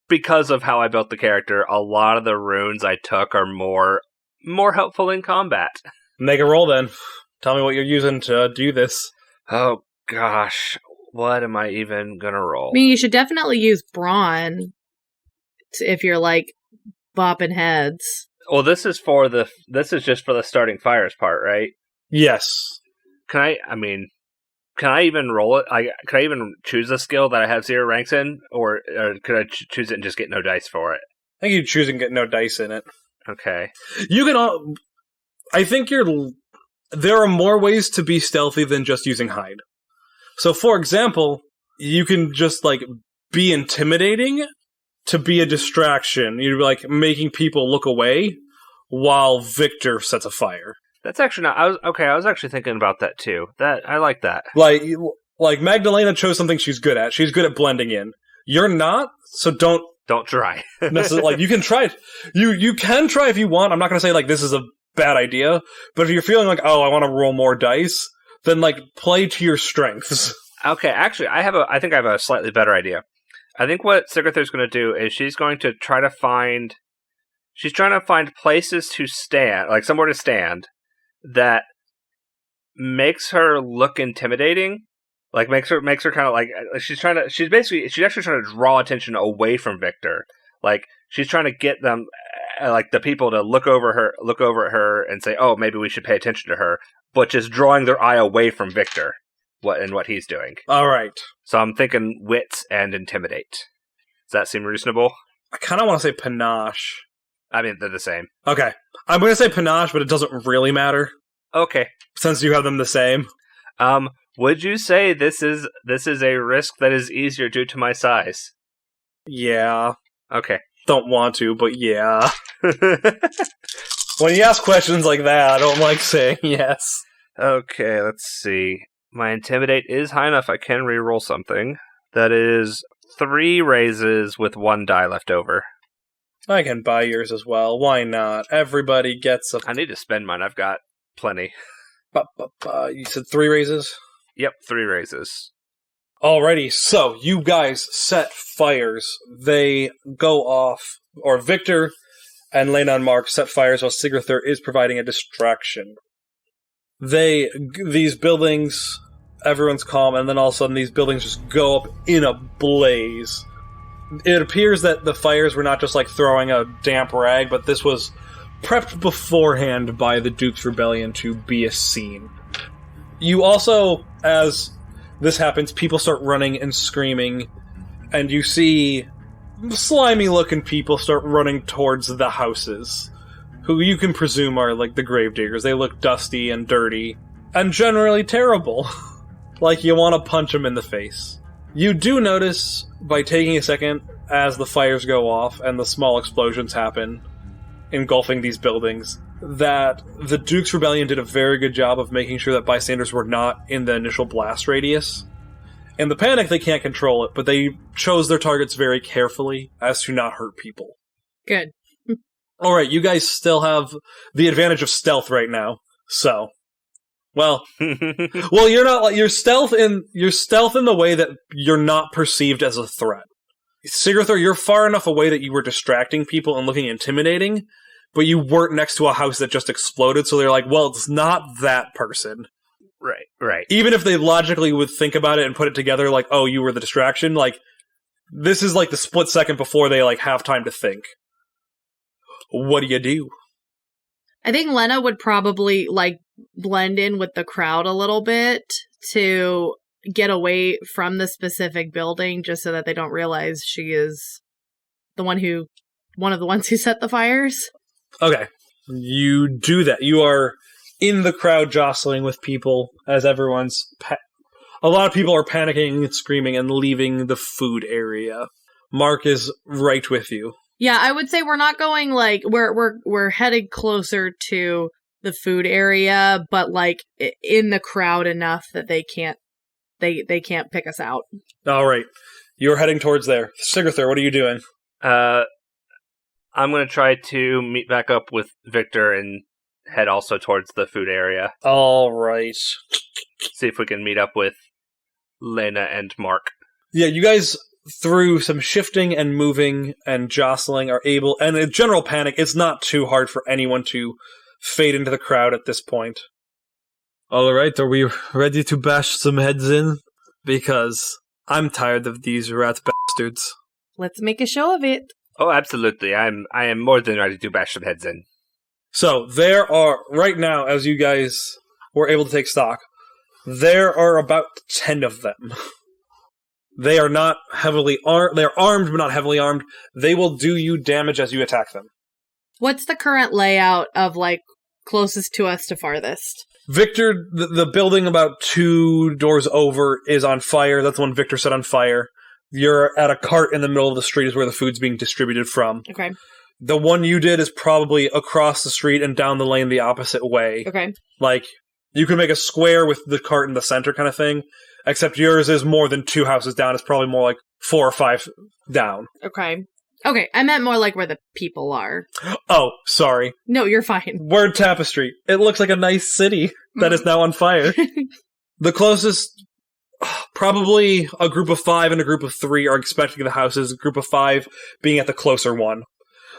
[SPEAKER 2] because of how I built the character, a lot of the runes I took are more helpful in combat.
[SPEAKER 1] Make a roll then. Tell me what you're using to do this.
[SPEAKER 2] Oh, gosh. What am I even gonna roll?
[SPEAKER 3] I mean, you should definitely use brawn if you're, like, bopping heads.
[SPEAKER 2] Well, this is just for the starting fires part, right?
[SPEAKER 1] Yes.
[SPEAKER 2] Can can I even roll it? Could I even choose a skill that I have 0 ranks in, or could I choose it and just get no dice for it?
[SPEAKER 1] I think you choose and get no dice in it.
[SPEAKER 2] Okay.
[SPEAKER 1] You can. I think there are more ways to be stealthy than just using hide. So, for example, you can just like be intimidating to be a distraction. You're like making people look away while Victor sets a fire.
[SPEAKER 2] That's actually not. I was actually thinking about that too. That I like that.
[SPEAKER 1] Like Magdalena chose something she's good at. She's good at blending in. You're not, so don't
[SPEAKER 2] try.
[SPEAKER 1] like you can try it. You can try if you want. I'm not going to say like this is a bad idea, but if you're feeling like, oh, I want to roll more dice, then like play to your strengths.
[SPEAKER 2] Okay, actually, I think I have a slightly better idea. I think what Sigarther's going to do is she's trying to find places to stand, like somewhere to stand that makes her look intimidating. Like makes her kind of like she's actually trying to draw attention away from Victor. Like she's trying to get them, like the people, to look over at her and say, "Oh, maybe we should pay attention to her," but just drawing their eye away from Victor, what he's doing.
[SPEAKER 1] All right.
[SPEAKER 2] So I'm thinking wits and intimidate. Does that seem reasonable?
[SPEAKER 1] I kind of want to say panache.
[SPEAKER 2] I mean, they're the same.
[SPEAKER 1] Okay, I'm going to say panache, but it doesn't really matter
[SPEAKER 2] Okay.
[SPEAKER 1] since you have them the same.
[SPEAKER 2] Would you say this is a risk that is easier due to my size?
[SPEAKER 1] Yeah.
[SPEAKER 2] Okay.
[SPEAKER 1] Don't want to, but yeah. When you ask questions like that, I don't like saying yes.
[SPEAKER 2] Okay, let's see. My intimidate is high enough I can reroll something. That is 3 raises with 1 die left over.
[SPEAKER 1] I can buy yours as well. Why not? Everybody gets a...
[SPEAKER 2] I need to spend mine. I've got plenty.
[SPEAKER 1] You said 3 raises?
[SPEAKER 2] Yep, 3 raises.
[SPEAKER 1] Alrighty, so you guys set fires. They go off, or Victor and Lena and Mark set fires while Sigarther is providing a distraction. These buildings, everyone's calm, and then all of a sudden these buildings just go up in a blaze. It appears that the fires were not just like throwing a damp rag, but this was prepped beforehand by the Duke's Rebellion to be a scene. You also, as this happens, people start running and screaming, and you see slimy-looking people start running towards the houses, who you can presume are like the gravediggers. They look dusty and dirty, and generally terrible. Like you want to punch them in the face. You do notice, by taking a second, as the fires go off and the small explosions happen, engulfing these buildings, that the Duke's Rebellion did a very good job of making sure that bystanders were not in the initial blast radius. In the panic, they can't control it, but they chose their targets very carefully as to not hurt people.
[SPEAKER 3] Good.
[SPEAKER 1] Alright, you guys still have the advantage of stealth right now, so... Well, you're not like you're stealth in the way that you're not perceived as a threat. Sigarther, you're far enough away that you were distracting people and looking intimidating, but you weren't next to a house that just exploded, so they're like, well, it's not that person.
[SPEAKER 2] Right.
[SPEAKER 1] Even if they logically would think about it and put it together, like, oh, you were the distraction, like, this is like the split second before they like have time to think. What do you do?
[SPEAKER 3] I think Lena would probably like blend in with the crowd a little bit to get away from the specific building, just so that they don't realize she is one of the ones who set the fires.
[SPEAKER 1] Okay. You do that. You are in the crowd jostling with people as everyone's... A lot of people are panicking and screaming and leaving the food area. Mark is right with you.
[SPEAKER 3] Yeah, I would say we're not going like we're headed closer to the food area, but like in the crowd enough that they can't pick us out.
[SPEAKER 1] All right, you're heading towards there. Sigarther, what are you doing?
[SPEAKER 2] I'm going to try to meet back up with Victor and head also towards the food area.
[SPEAKER 1] All right.
[SPEAKER 2] See if we can meet up with Lena and Mark.
[SPEAKER 1] Yeah, you guys, through some shifting and moving and jostling, are able, and in general panic, it's not too hard for anyone to fade into the crowd at this point. All right, are we ready to bash some heads in? Because I'm tired of these rat bastards.
[SPEAKER 3] Let's make a show of it.
[SPEAKER 2] Oh, absolutely. I am more than ready to bash some heads in.
[SPEAKER 1] So, there are, right now, as you guys were able to take stock, There are about 10 of them. They are not heavily armed. They're armed, but not heavily armed. They will do you damage as you attack them.
[SPEAKER 3] What's the current layout of, like, closest to us to farthest?
[SPEAKER 1] Victor, the building about 2 doors over is on fire. That's the one Victor set on fire. You're at a cart in the middle of the street is where the food's being distributed from.
[SPEAKER 3] Okay.
[SPEAKER 1] The one you did is probably across the street and down the lane the opposite way.
[SPEAKER 3] Okay.
[SPEAKER 1] Like, you can make a square with the cart in the center kind of thing, except yours is more than 2 houses down. It's probably more like 4 or 5 down.
[SPEAKER 3] Okay. Okay, I meant more like where the people are.
[SPEAKER 1] Oh, sorry.
[SPEAKER 3] No, you're fine.
[SPEAKER 1] Word Tapestry. It looks like a nice city that is now on fire. The closest, probably a group of 5 and a group of 3 are expecting the houses, a group of 5 being at the closer one.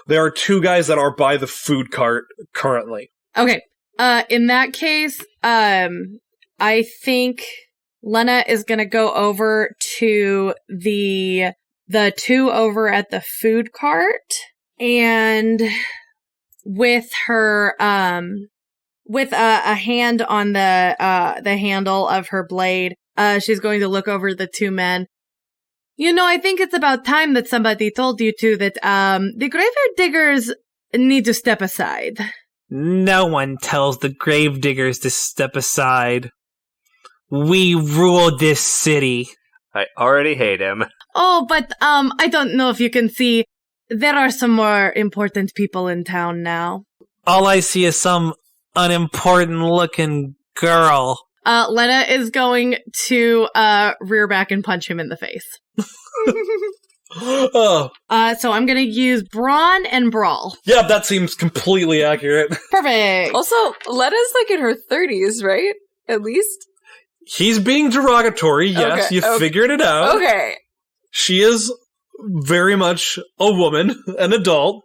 [SPEAKER 1] There are 2 guys that are by the food cart currently.
[SPEAKER 3] Okay. In that case, I think Lena is going to go over to the 2 over at the food cart, and with her, with a hand on the handle of her blade, she's going to look over the 2 men. You know, I think it's about time that somebody told you two that, the graveyard diggers need to step aside.
[SPEAKER 6] No one tells the gravediggers to step aside. We rule this city.
[SPEAKER 2] I already hate him.
[SPEAKER 3] Oh, but, I don't know if you can see, there are some more important people in town now.
[SPEAKER 6] All I see is some unimportant-looking girl.
[SPEAKER 3] Lena is going to, rear back and punch him in the face.
[SPEAKER 1] Oh.
[SPEAKER 3] So I'm gonna use Brawn and Brawl.
[SPEAKER 1] Yeah, that seems completely accurate.
[SPEAKER 3] Perfect!
[SPEAKER 5] Also, Letta's like in her 30s, right? At least?
[SPEAKER 1] He's being derogatory, yes,
[SPEAKER 5] Okay,
[SPEAKER 1] you
[SPEAKER 5] okay.
[SPEAKER 1] figured it out.
[SPEAKER 5] Okay.
[SPEAKER 1] She is very much a woman, an adult.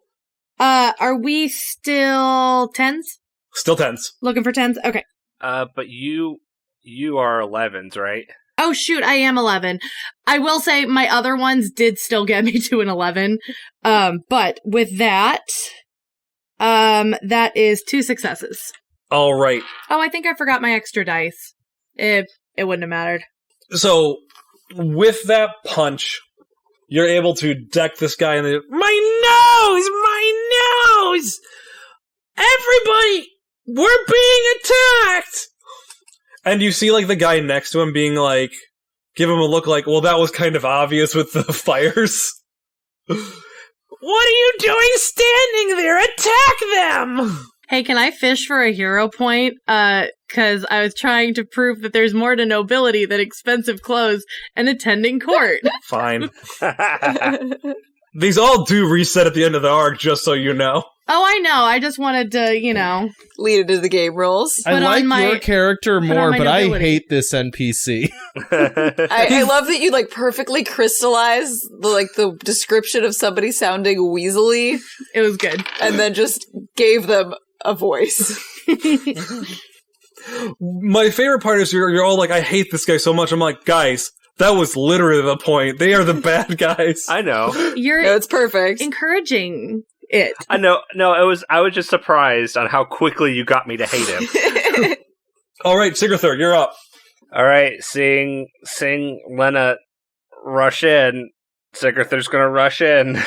[SPEAKER 3] Are we still 10s?
[SPEAKER 1] Still tense.
[SPEAKER 3] Looking for 10s? Okay.
[SPEAKER 2] But you are 11s, right?
[SPEAKER 3] Oh shoot, I am 11. I will say my other ones did still get me to an 11. But with that, that is 2 successes.
[SPEAKER 1] All right.
[SPEAKER 3] Oh, I think I forgot my extra dice. It wouldn't have mattered.
[SPEAKER 1] So, with that punch, you're able to deck this guy in the... My nose! Everybody! We're being attacked! And you see, like, the guy next to him being like... Give him a look like, well, that was kind of obvious with the fires. What are you doing standing there? Attack them!
[SPEAKER 3] Hey, can I fish for a hero point? Cause I was trying to prove that there's more to nobility than expensive clothes and attending court.
[SPEAKER 1] Fine. These all do reset at the end of the arc, just so you know.
[SPEAKER 3] Oh, I know. I just wanted to,
[SPEAKER 5] Lead into the game rules.
[SPEAKER 4] I
[SPEAKER 3] Put
[SPEAKER 4] like
[SPEAKER 3] on my-
[SPEAKER 4] your character
[SPEAKER 3] put on
[SPEAKER 4] more,
[SPEAKER 3] my
[SPEAKER 4] but I
[SPEAKER 3] nobility.
[SPEAKER 4] hate this NPC.
[SPEAKER 5] I love that you like perfectly crystallize the description of somebody sounding weaselly
[SPEAKER 3] It was good.
[SPEAKER 5] and then just gave them a voice.
[SPEAKER 1] My favorite part is you're all like, I hate this guy so much. I'm like, guys, that was literally the point. They are the bad guys.
[SPEAKER 2] I know.
[SPEAKER 3] You're
[SPEAKER 5] No, it's perfect.
[SPEAKER 3] encouraging it.
[SPEAKER 2] I know. No, I was just surprised on how quickly you got me to hate him.
[SPEAKER 1] All right, Sigarthur, you're up.
[SPEAKER 2] All right, seeing Lena rush in, Sigarthur's going to rush in.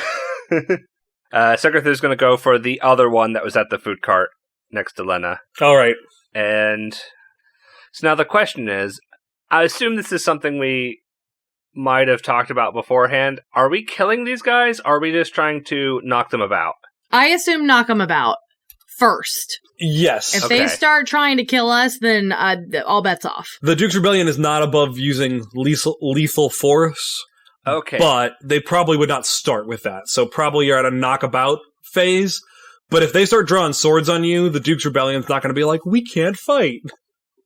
[SPEAKER 2] Sigarthur's going to go for the other one that was at the food cart next to Lena.
[SPEAKER 1] All right.
[SPEAKER 2] And so now the question is, I assume this is something we might have talked about beforehand. Are we killing these guys? Or are we just trying to knock them about?
[SPEAKER 3] I assume knock them about first.
[SPEAKER 1] Yes.
[SPEAKER 3] If
[SPEAKER 2] Okay.
[SPEAKER 3] they start trying to kill us, then all bets off.
[SPEAKER 1] The Duke's Rebellion is not above using lethal force,
[SPEAKER 2] Okay.
[SPEAKER 1] but they probably would not start with that. So probably you're at a knockabout phase. But if they start drawing swords on you, the Duke's Rebellion's not going to be like, we can't fight.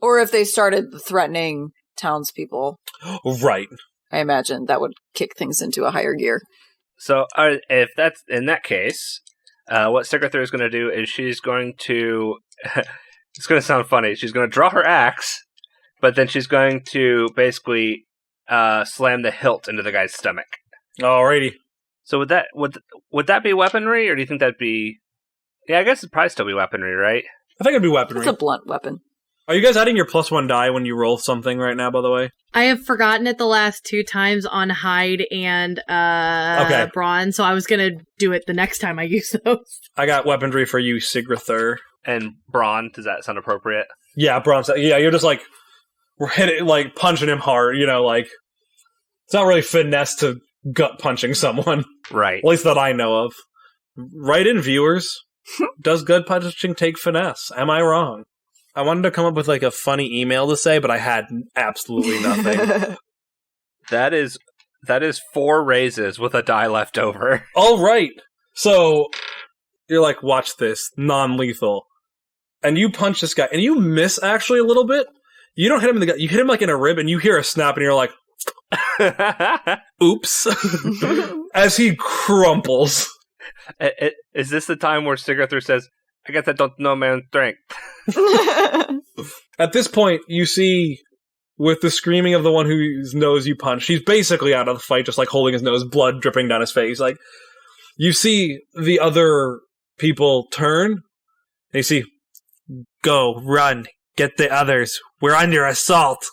[SPEAKER 5] Or if they started threatening townspeople,
[SPEAKER 1] Right.
[SPEAKER 5] I imagine that would kick things into a higher gear.
[SPEAKER 2] So if that's in that case, what Sigarthur is going to do is she's going to... it's going to sound funny. She's going to draw her axe, but then she's going to basically slam the hilt into the guy's stomach.
[SPEAKER 1] Alrighty.
[SPEAKER 2] So would that be weaponry, or do you think that'd be... Yeah, I guess it'd probably still be weaponry, right?
[SPEAKER 1] I think it'd be weaponry.
[SPEAKER 5] It's a blunt weapon.
[SPEAKER 1] Are you guys adding your +1 die when you roll something right now, by the way?
[SPEAKER 3] I have forgotten it the last 2 times on hide and brawn, so I was going to do it the next time I use those.
[SPEAKER 1] I got weaponry for you, Sigrither.
[SPEAKER 2] And brawn, does that sound appropriate?
[SPEAKER 1] Yeah, brawn. Yeah, you're just like, we're hitting, like, punching him hard, you know, like, it's not really finesse to gut punching someone.
[SPEAKER 2] Right.
[SPEAKER 1] At least that I know of. Write in, viewers. Does gut punching take finesse? Am I wrong? I wanted to come up with like a funny email to say, but I had absolutely nothing.
[SPEAKER 2] That is 4 raises with a die left over.
[SPEAKER 1] All right. So you're like, watch this, non-lethal. And you punch this guy, and you miss actually a little bit. You don't hit him in the gut. You hit him like in a rib, and you hear a snap, and you're like, oops. As he crumples.
[SPEAKER 2] Is this the time where Sigurdur says, I guess I don't know my own strength?
[SPEAKER 1] At this point, you see, with the screaming of the one whose nose you punched, he's basically out of the fight, just like holding his nose, blood dripping down his face. Like, you see the other people turn, and you see,
[SPEAKER 6] Go, run, get the others. We're under assault.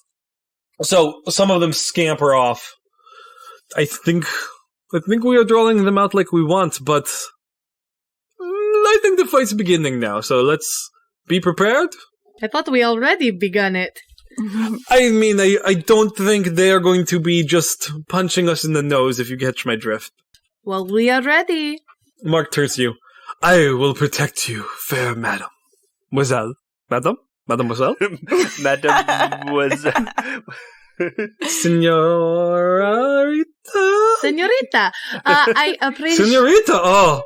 [SPEAKER 1] so some of them scamper off. I think we are drawing them out like we want, but I think the fight's beginning now, so let's be prepared.
[SPEAKER 3] I thought we already begun it.
[SPEAKER 1] I mean, I don't think they are going to be just punching us in the nose, if you catch my drift.
[SPEAKER 3] Well, we are ready.
[SPEAKER 1] Mark turns to you. I will protect you, fair madam. Mademoiselle? Madam? Mademoiselle?
[SPEAKER 2] Madam was...
[SPEAKER 1] Senorita?
[SPEAKER 3] Senorita, I appreciate...
[SPEAKER 1] Senorita, oh!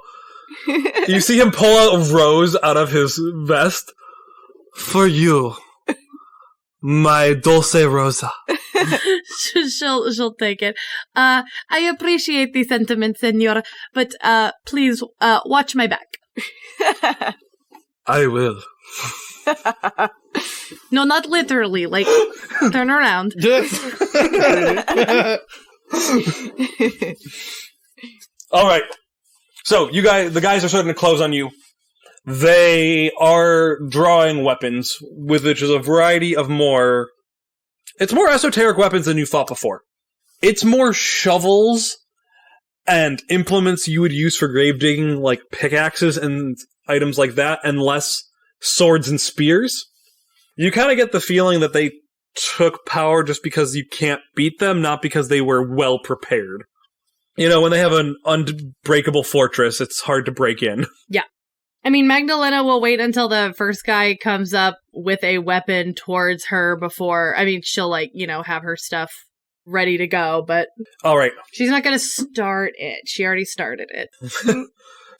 [SPEAKER 1] You see him pull out a rose out of his vest. For you, my dulce rosa.
[SPEAKER 3] She'll take it. I appreciate the sentiment, senor, but please watch my back.
[SPEAKER 1] I will.
[SPEAKER 3] No, not literally. Like, turn around.
[SPEAKER 1] All right. So the guys are starting to close on you. They are drawing weapons, which is a variety of more... It's more esoteric weapons than you fought before. It's more shovels and implements you would use for grave digging, like pickaxes and items like that, and less swords and spears. You kind of get the feeling that they took power just because you can't beat them, not because they were well prepared. You know, when they have an unbreakable fortress, it's hard to break in.
[SPEAKER 3] Yeah. I mean, Magdalena will wait until the first guy comes up with a weapon towards her before... I mean, she'll, like, you know, have her stuff ready to go, but...
[SPEAKER 1] All right.
[SPEAKER 3] She's not going to start it. She already started it.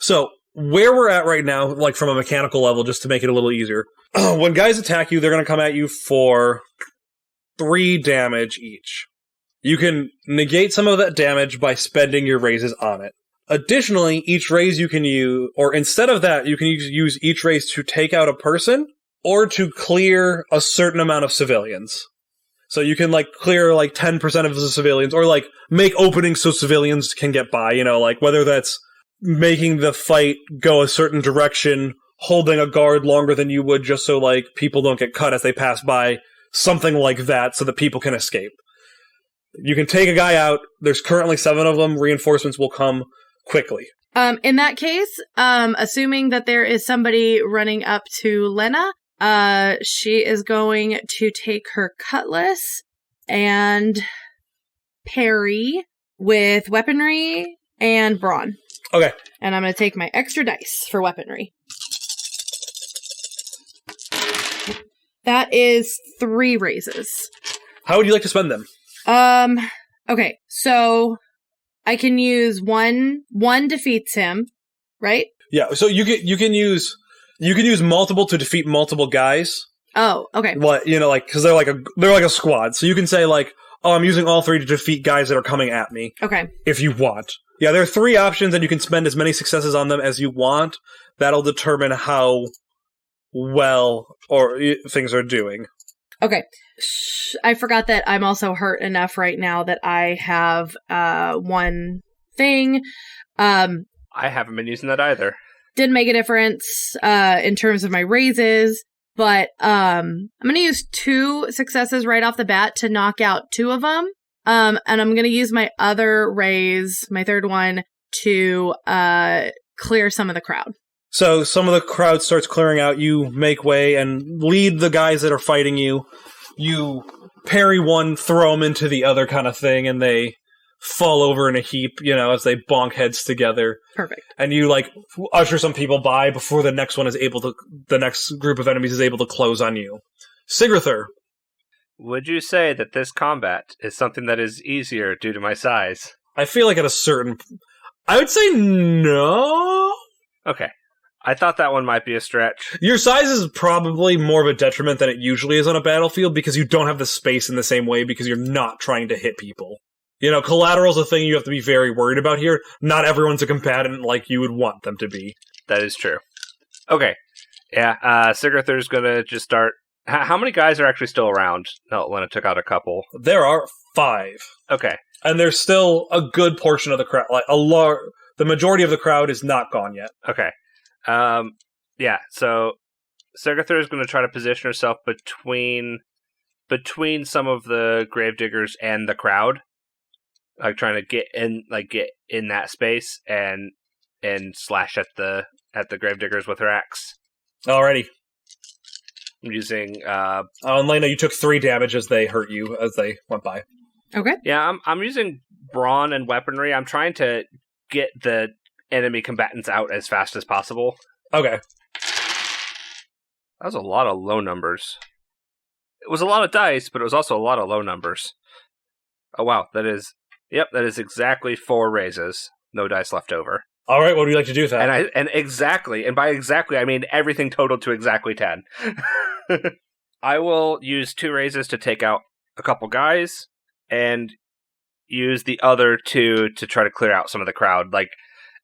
[SPEAKER 1] So, where we're at right now, like, from a mechanical level, just to make it a little easier. When guys attack you, they're going to come at you for 3 damage each. You can negate some of that damage by spending your raises on it. Additionally, each raise you can use, or instead of that, you can use each raise to take out a person, or to clear a certain amount of civilians. So you can, like, clear, like, 10% of the civilians, or, like, make openings so civilians can get by, you know, like, whether that's making the fight go a certain direction, holding a guard longer than you would just so, like, people don't get cut as they pass by, something like that, so that people can escape. You can take a guy out, there's currently 7 of them, reinforcements will come quickly.
[SPEAKER 3] In that case, assuming that there is somebody running up to Lena, she is going to take her cutlass and parry with weaponry and brawn.
[SPEAKER 1] Okay.
[SPEAKER 3] And I'm going to take my extra dice for weaponry. That is 3 raises.
[SPEAKER 1] How would you like to spend them?
[SPEAKER 3] Okay, so I can use one defeats him, right?
[SPEAKER 1] Yeah, so you can use multiple to defeat multiple guys.
[SPEAKER 3] Oh, okay.
[SPEAKER 1] What, you know, like, because they're like a squad. So you can say, like, oh, I'm using all 3 to defeat guys that are coming at me.
[SPEAKER 3] Okay.
[SPEAKER 1] If you want. Yeah, there are 3 options, and you can spend as many successes on them as you want. That'll determine how well things are doing.
[SPEAKER 3] Okay. I forgot that I'm also hurt enough right now that I have one thing.
[SPEAKER 2] I haven't been using that either.
[SPEAKER 3] Did make a difference in terms of my raises, But I'm going to use 2 successes right off the bat to knock out 2 of them. And I'm going to use my other raise, my third one, to clear some of the crowd.
[SPEAKER 1] So some of the crowd starts clearing out. You make way and lead the guys that are fighting you. You parry one, throw them into the other kind of thing, and they fall over in a heap, as they bonk heads together.
[SPEAKER 3] Perfect.
[SPEAKER 1] And you, usher some people by before the next group of enemies is able to close on you. Sigurthur.
[SPEAKER 2] Would you say that this combat is something that is easier due to my size?
[SPEAKER 1] I feel like I would say no.
[SPEAKER 2] Okay. I thought that one might be a stretch.
[SPEAKER 1] Your size is probably more of a detriment than it usually is on a battlefield because you don't have the space in the same way because you're not trying to hit people. Collateral's a thing you have to be very worried about here. Not everyone's a combatant like you would want them to be.
[SPEAKER 2] That is true. Okay. Yeah, Sigurthur's gonna just start... How many guys are actually still around? No, Lena took out a couple.
[SPEAKER 1] There are 5.
[SPEAKER 2] Okay.
[SPEAKER 1] And there's still a good portion of the crowd. The majority of the crowd is not gone yet.
[SPEAKER 2] Okay. Yeah, so Sigurthur is going to try to position herself between some of the gravediggers and the crowd, trying to get in that space and slash at the gravediggers with her axe.
[SPEAKER 1] Alrighty.
[SPEAKER 2] I'm using.
[SPEAKER 1] And Lena, you took 3 damage as they hurt you as they went by.
[SPEAKER 3] Okay.
[SPEAKER 2] Yeah, I'm using brawn and weaponry. I'm trying to get the enemy combatants out as fast as possible.
[SPEAKER 1] Okay.
[SPEAKER 2] That was a lot of low numbers. It was a lot of dice, but it was also a lot of low numbers. Oh wow, that is exactly 4 raises. No dice left over.
[SPEAKER 1] All right, what would you like to do with that?
[SPEAKER 2] And by exactly I mean everything totaled to exactly 10. I will use 2 raises to take out a couple guys and use the other 2 to try to clear out some of the crowd.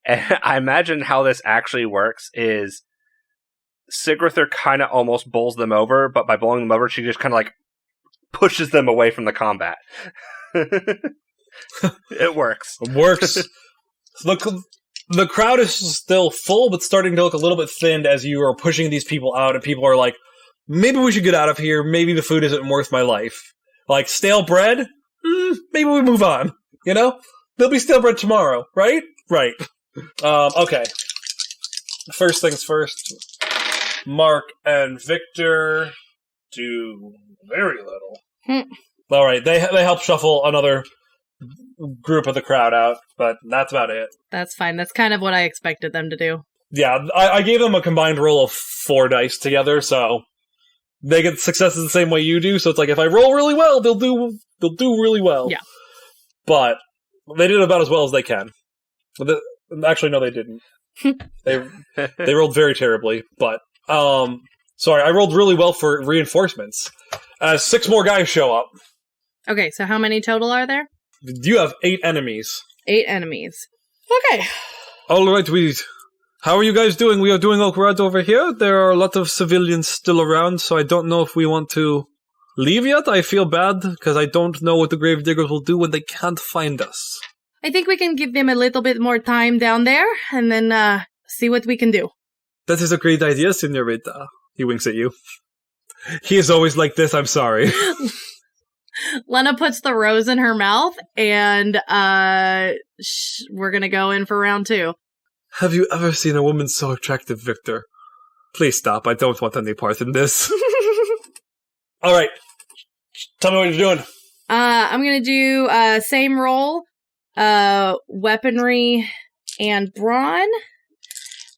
[SPEAKER 2] I imagine how this actually works is Sigurthur kind of almost bowls them over, but by bowling them over, she just kind of pushes them away from the combat. It works.
[SPEAKER 1] It works. The crowd is still full, but starting to look a little bit thinned as you are pushing these people out, and people are like, maybe we should get out of here. Maybe the food isn't worth my life. Stale bread? Maybe we move on. There'll be stale bread tomorrow, right? Right. Okay. First things first. Mark and Victor do very little. Alright, they help shuffle another group of the crowd out, but that's about it.
[SPEAKER 3] That's fine. That's kind of what I expected them to do.
[SPEAKER 1] Yeah, I gave them a combined roll of 4 dice together, so they get successes the same way you do, so it's if I roll really well, they'll do really well.
[SPEAKER 3] Yeah.
[SPEAKER 1] But they did about as well as they can. Actually, no, they didn't. They rolled very terribly, but sorry, I rolled really well for reinforcements. 6 more guys show up.
[SPEAKER 3] Okay, so how many total are there?
[SPEAKER 1] You have 8 enemies.
[SPEAKER 3] 8 enemies. Okay.
[SPEAKER 1] All right, how are you guys doing? We are doing all right over here. There are a lot of civilians still around, so I don't know if we want to leave yet. I feel bad because I don't know what the gravediggers will do when they can't find us.
[SPEAKER 3] I think we can give them a little bit more time down there, and then see what we can do.
[SPEAKER 1] That is a great idea, Senorita. He winks at you. He is always like this, I'm sorry.
[SPEAKER 3] Lena puts the rose in her mouth, and we're gonna go in for round 2.
[SPEAKER 1] Have you ever seen a woman so attractive, Victor? Please stop, I don't want any part in this. Alright. Tell me what you're doing.
[SPEAKER 3] I'm gonna do same roll, weaponry and brawn.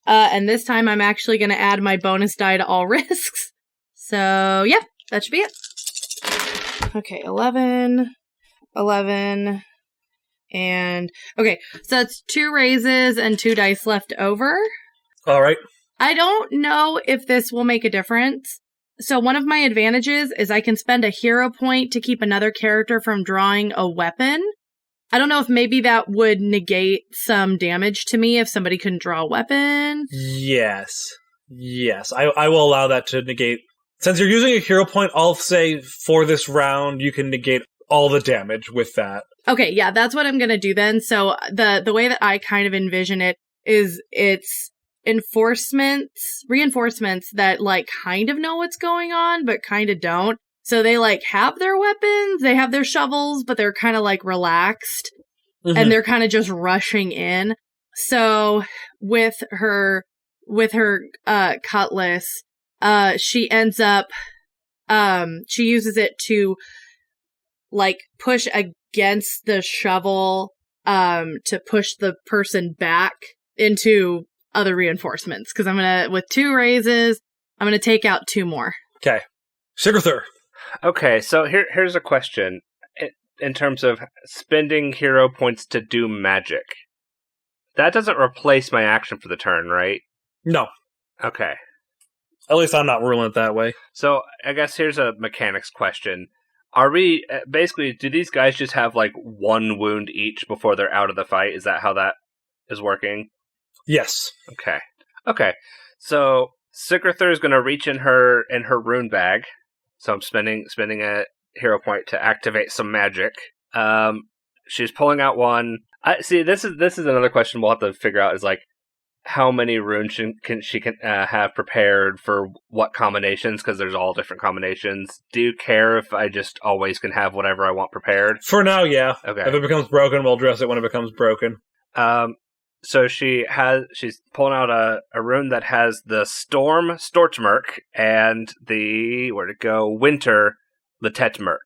[SPEAKER 3] And this time I'm actually gonna add my bonus die to all risks. So, yeah, that should be it. Okay, 11, and... Okay, so that's 2 raises and 2 dice left over.
[SPEAKER 1] All right.
[SPEAKER 3] I don't know if this will make a difference. So one of my advantages is I can spend a hero point to keep another character from drawing a weapon. I don't know if maybe that would negate some damage to me if somebody couldn't draw a weapon.
[SPEAKER 1] Yes. I will allow that to negate. Since you're using a hero point, I'll say for this round you can negate all the damage with that.
[SPEAKER 3] Okay, yeah, that's what I'm going to do then. So the way that I kind of envision it is it's reinforcements that like kind of know what's going on, but kind of don't. So they like have their weapons, they have their shovels, but they're kind of like relaxed and they're kind of just rushing in. So with her cutlass, she ends up, she uses it to like push against the shovel, to push the person back into other reinforcements. Cause with 2 raises, I'm gonna take out 2 more.
[SPEAKER 1] Okay. Sigurthur.
[SPEAKER 2] Okay, so here's a question. In terms of spending hero points to do magic, that doesn't replace my action for the turn, right?
[SPEAKER 1] No.
[SPEAKER 2] Okay.
[SPEAKER 1] At least I'm not ruling it that way.
[SPEAKER 2] So I guess here's a mechanics question. Are we, basically, do these guys just have like 1 wound each before they're out of the fight? Is that how that is working?
[SPEAKER 1] Yes.
[SPEAKER 2] Okay. So Sigurthur is going to reach in her rune bag. So I'm spending a hero point to activate some magic. She's pulling out one. See, this is another question we'll have to figure out. Is like how many runes she can have prepared for what combinations? Because there's all different combinations. Do you care if I just always can have whatever I want prepared?
[SPEAKER 1] For now, yeah.
[SPEAKER 2] Okay.
[SPEAKER 1] If it becomes broken, we'll address it when it becomes broken.
[SPEAKER 2] So she's pulling out a rune that has the Storm Stortmerk and the Winter Letetmerk.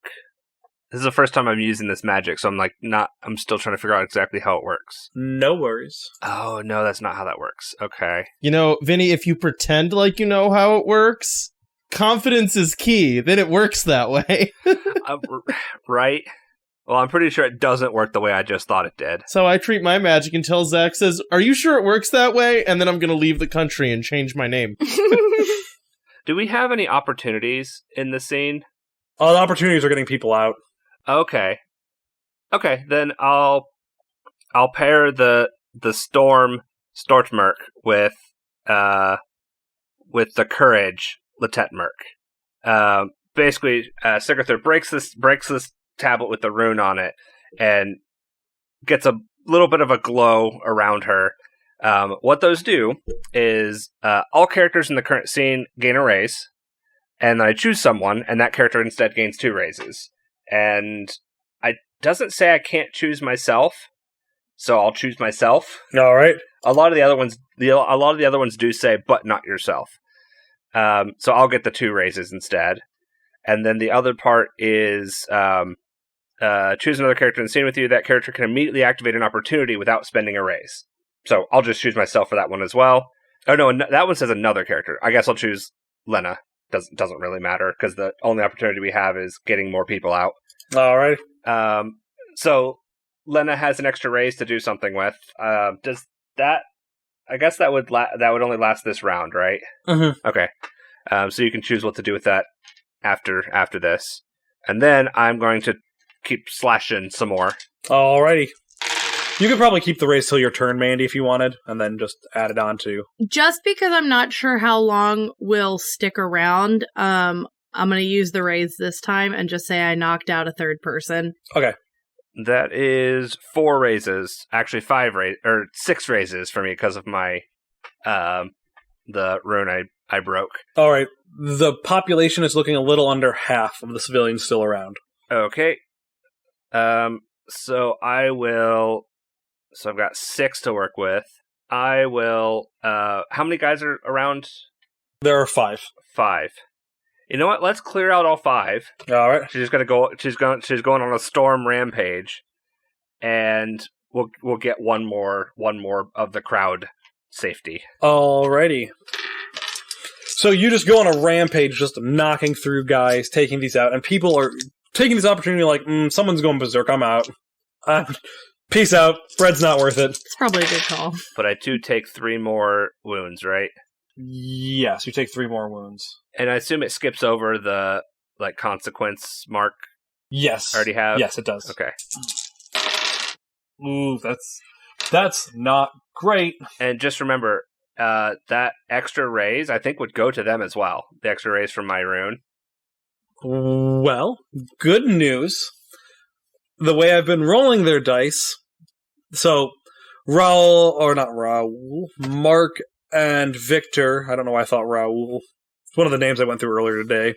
[SPEAKER 2] This is the first time I'm using this magic, so I'm still trying to figure out exactly how it works.
[SPEAKER 1] No worries.
[SPEAKER 2] Oh no, that's not how that works. Okay.
[SPEAKER 4] Vinny, if you pretend like you know how it works, confidence is key. Then it works that way.
[SPEAKER 2] Right. Well, I'm pretty sure it doesn't work the way I just thought it did.
[SPEAKER 4] So I treat my magic until Zach says, "Are you sure it works that way?" And then I'm going to leave the country and change my name.
[SPEAKER 2] Do we have any opportunities in the scene?
[SPEAKER 1] The opportunities are getting people out.
[SPEAKER 2] Okay, then I'll pair the Storm Stortmerk with the Courage Letetmerk. Basically, Sigurthur breaks this tablet with the rune on it and gets a little bit of a glow around her. What those do is all characters in the current scene gain a raise, and then I choose someone, and that character instead gains 2 raises. And it doesn't say I can't choose myself, so I'll choose myself.
[SPEAKER 1] All right.
[SPEAKER 2] A lot of the other ones do say, but not yourself. So I'll get the 2 raises instead. And then the other part is choose another character in the scene with you. That character can immediately activate an opportunity without spending a raise. So I'll just choose myself for that one as well. Oh no, that one says another character. I guess I'll choose Lena. Doesn't really matter because the only opportunity we have is getting more people out.
[SPEAKER 1] All right.
[SPEAKER 2] So Lena has an extra raise to do something with. Does that? I guess that would only last this round, right?
[SPEAKER 1] Mm-hmm.
[SPEAKER 2] Okay. So you can choose what to do with that after this, and then I'm going to keep slashing some more.
[SPEAKER 1] Alrighty. You could probably keep the raise till your turn, Mandy, if you wanted, and then just add it on to.
[SPEAKER 3] Just because I'm not sure how long we'll stick around, I'm going to use the raise this time and just say I knocked out a 3rd person.
[SPEAKER 1] Okay.
[SPEAKER 2] That is 4 raises. Actually, 6 raises for me because of my the rune I broke.
[SPEAKER 1] All right. The population is looking a little under half of the civilians still around.
[SPEAKER 2] Okay. So I will. So I've got 6 to work with. I will. How many guys are around?
[SPEAKER 1] There are 5.
[SPEAKER 2] 5. You know what? Let's clear out all 5.
[SPEAKER 1] All right.
[SPEAKER 2] She's gonna go. She's going on a storm rampage, and we'll get one more of the crowd safety.
[SPEAKER 1] Alrighty. So you just go on a rampage, just knocking through guys, taking these out, and people are taking this opportunity like, someone's going berserk. I'm out. Peace out. Bread's not worth it.
[SPEAKER 3] It's probably a good call.
[SPEAKER 2] But I do take 3 more wounds, right?
[SPEAKER 1] Yes, you take 3 more wounds.
[SPEAKER 2] And I assume it skips over the consequence mark.
[SPEAKER 1] Yes.
[SPEAKER 2] I already have?
[SPEAKER 1] Yes, it does.
[SPEAKER 2] Okay.
[SPEAKER 1] Ooh, that's not great.
[SPEAKER 2] And just remember, that extra raise, I think, would go to them as well. The extra raise from my rune.
[SPEAKER 1] Well, good news. The way I've been rolling their dice, so Mark and Victor. I don't know why I thought Raoul. It's one of the names I went through earlier today.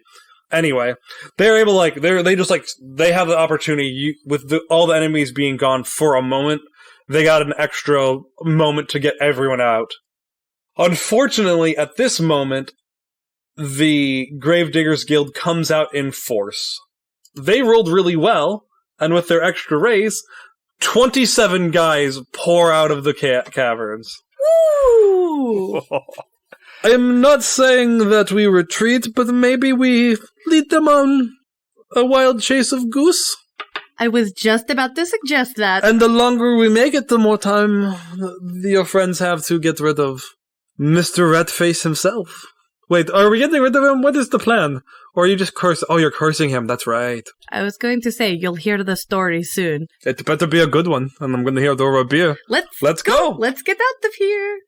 [SPEAKER 1] Anyway, they're able they have the opportunity with all the enemies being gone for a moment. They got an extra moment to get everyone out. Unfortunately, at this moment, the Gravediggers Guild comes out in force. They rolled really well, and with their extra raise, 27 guys pour out of the caverns.
[SPEAKER 3] Woo!
[SPEAKER 1] I'm not saying that we retreat, but maybe we lead them on a wild chase of goose.
[SPEAKER 3] I was just about to suggest that.
[SPEAKER 1] And the longer we make it, the more time your friends have to get rid of Mr. Ratface himself. Wait, are we getting rid of him? What is the plan? Or are you just you're cursing him, that's right.
[SPEAKER 3] I was going to say, you'll hear the story soon.
[SPEAKER 1] It better be a good one, and I'm going to hear it over a beer. Let's go!
[SPEAKER 3] Let's get out of here!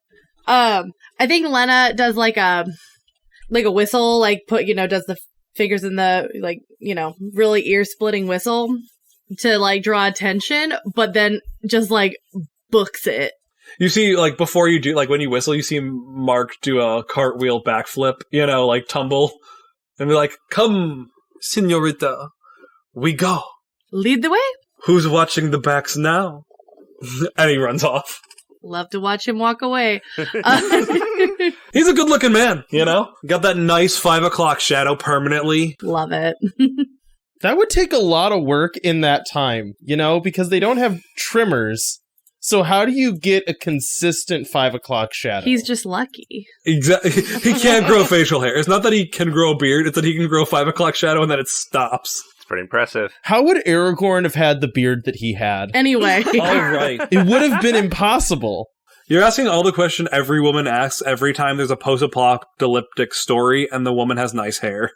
[SPEAKER 3] I think Lena does like a whistle, does the fingers in the, really ear-splitting whistle to, draw attention, but then just, books it.
[SPEAKER 1] You see, before you do, when you whistle, you see Mark do a cartwheel backflip, tumble, and be like, "Come, señorita, we go.
[SPEAKER 3] Lead the way."
[SPEAKER 1] Who's watching the backs now? And he runs off.
[SPEAKER 3] Love to watch him walk away.
[SPEAKER 1] He's a good-looking man, Got that nice 5 o'clock shadow permanently.
[SPEAKER 3] Love it.
[SPEAKER 4] That would take a lot of work in that time, because they don't have trimmers. So how do you get a consistent 5 o'clock shadow?
[SPEAKER 3] He's just lucky.
[SPEAKER 1] Exactly. He can't grow facial hair. It's not that he can grow a beard, it's that he can grow 5 o'clock shadow and then it stops.
[SPEAKER 2] It's pretty impressive.
[SPEAKER 4] How would Aragorn have had the beard that he had?
[SPEAKER 3] Anyway.
[SPEAKER 1] All right.
[SPEAKER 4] It would have been impossible.
[SPEAKER 1] You're asking all the question every woman asks every time there's a post-apocalyptic story and the woman has nice hair.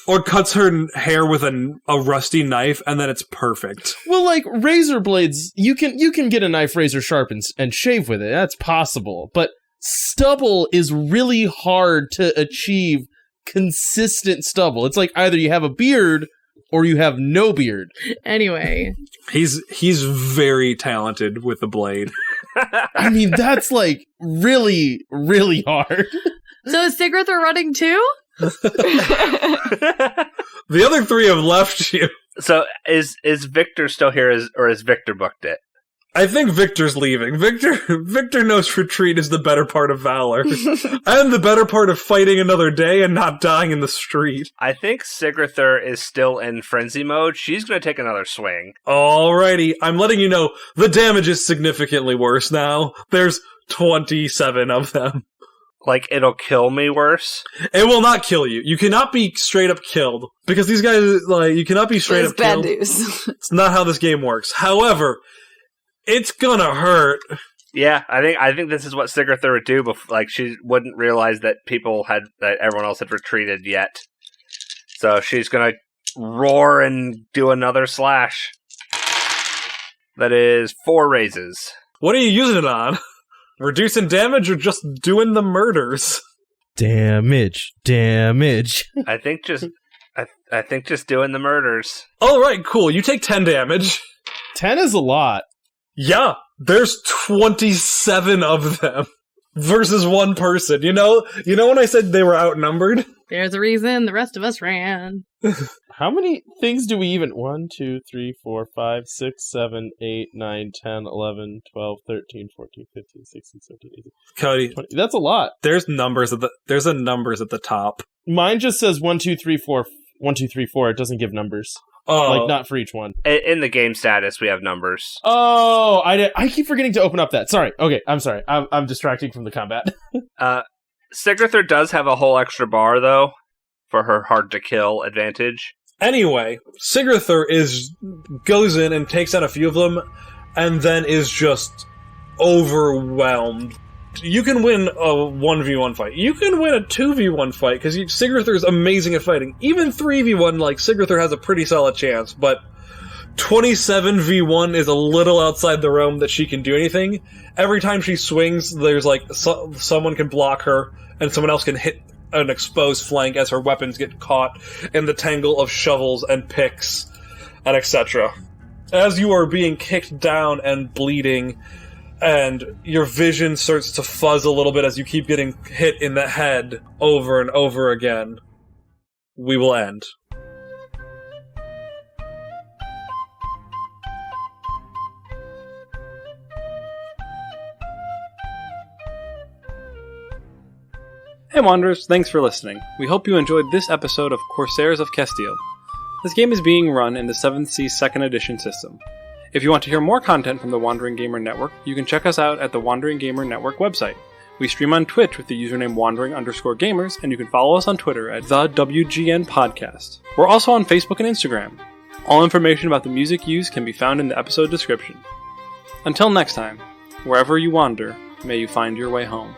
[SPEAKER 1] Or cuts her hair with a rusty knife, and then it's perfect.
[SPEAKER 4] Well, razor blades, you can get a knife razor sharp and shave with it. That's possible. But stubble is really hard to achieve consistent stubble. It's either you have a beard or you have no beard.
[SPEAKER 3] Anyway.
[SPEAKER 1] He's very talented with the blade.
[SPEAKER 4] I mean, that's really, really hard.
[SPEAKER 3] So is Sigrithur running too?
[SPEAKER 1] The other three have left you.
[SPEAKER 2] So is Victor still here, or is Victor booked it?
[SPEAKER 1] I think Victor's leaving. Victor knows retreat is the better part of valor. And the better part of fighting another day and not dying in the street.
[SPEAKER 2] I think Sigrithur is still in frenzy mode. She's going to take another swing.
[SPEAKER 1] Alrighty, I'm letting you know the damage is significantly worse now. There's 27 of them.
[SPEAKER 2] It'll kill me worse?
[SPEAKER 1] It will not kill you. You cannot be straight up killed. Because these guys, you cannot be straight up killed.
[SPEAKER 5] It's bad news.
[SPEAKER 1] It's not how this game works. However, it's gonna hurt.
[SPEAKER 2] Yeah, I think this is what Sigrithur would do. She wouldn't realize that that everyone else had retreated yet. So she's gonna roar and do another slash. That is 4 raises.
[SPEAKER 1] What are you using it on? Reducing damage or just doing the murders?
[SPEAKER 4] Damage.
[SPEAKER 2] I think just doing the murders.
[SPEAKER 1] Alright, cool. You take 10 damage.
[SPEAKER 4] 10 is a lot.
[SPEAKER 1] Yeah, there's 27 of them versus one person. You know when I said they were outnumbered?
[SPEAKER 3] There's a reason the rest of us ran.
[SPEAKER 4] How many things do we even... 1, 2, 3, 4, 5, 6, 7, 8, 9, 10, 11, 12, 13, 14, 15, 16, 17, 18,
[SPEAKER 1] Cody,
[SPEAKER 4] 20. That's a lot.
[SPEAKER 1] There's numbers at the top.
[SPEAKER 4] Mine just says 1, 2, 3, 4. 1, 2, 3, 4. It doesn't give numbers.
[SPEAKER 1] Oh.
[SPEAKER 4] Not for each one.
[SPEAKER 2] In the game status, we have numbers.
[SPEAKER 4] Oh, I keep forgetting to open up that. Sorry. Okay, I'm sorry. I'm distracting from the combat.
[SPEAKER 2] Sigrithur does have a whole extra bar, though, for her hard-to-kill advantage.
[SPEAKER 1] Anyway, Sigrithur goes in and takes out a few of them, and then is just overwhelmed. You can win a 1v1 fight. You can win a 2v1 fight, because Sigrithur's amazing at fighting. Even 3v1, Sigrithur has a pretty solid chance, but 27v1 is a little outside the realm that she can do anything. Every time she swings, there's, someone can block her, and someone else can hit an exposed flank as her weapons get caught in the tangle of shovels and picks, and etc. As you are being kicked down and bleeding, and your vision starts to fuzz a little bit as you keep getting hit in the head over and over again. We will end.
[SPEAKER 7] Hey Wanderers, thanks for listening. We hope you enjoyed this episode of Corsairs of Castille. This game is being run in the 7th Sea 2nd Edition system. If you want to hear more content from the Wandering Gamer Network, you can check us out at the Wandering Gamer Network website. We stream on Twitch with the username wandering_gamers, and you can follow us on Twitter at the WGN Podcast. We're also on Facebook and Instagram. All information about the music used can be found in the episode description. Until next time, wherever you wander, may you find your way home.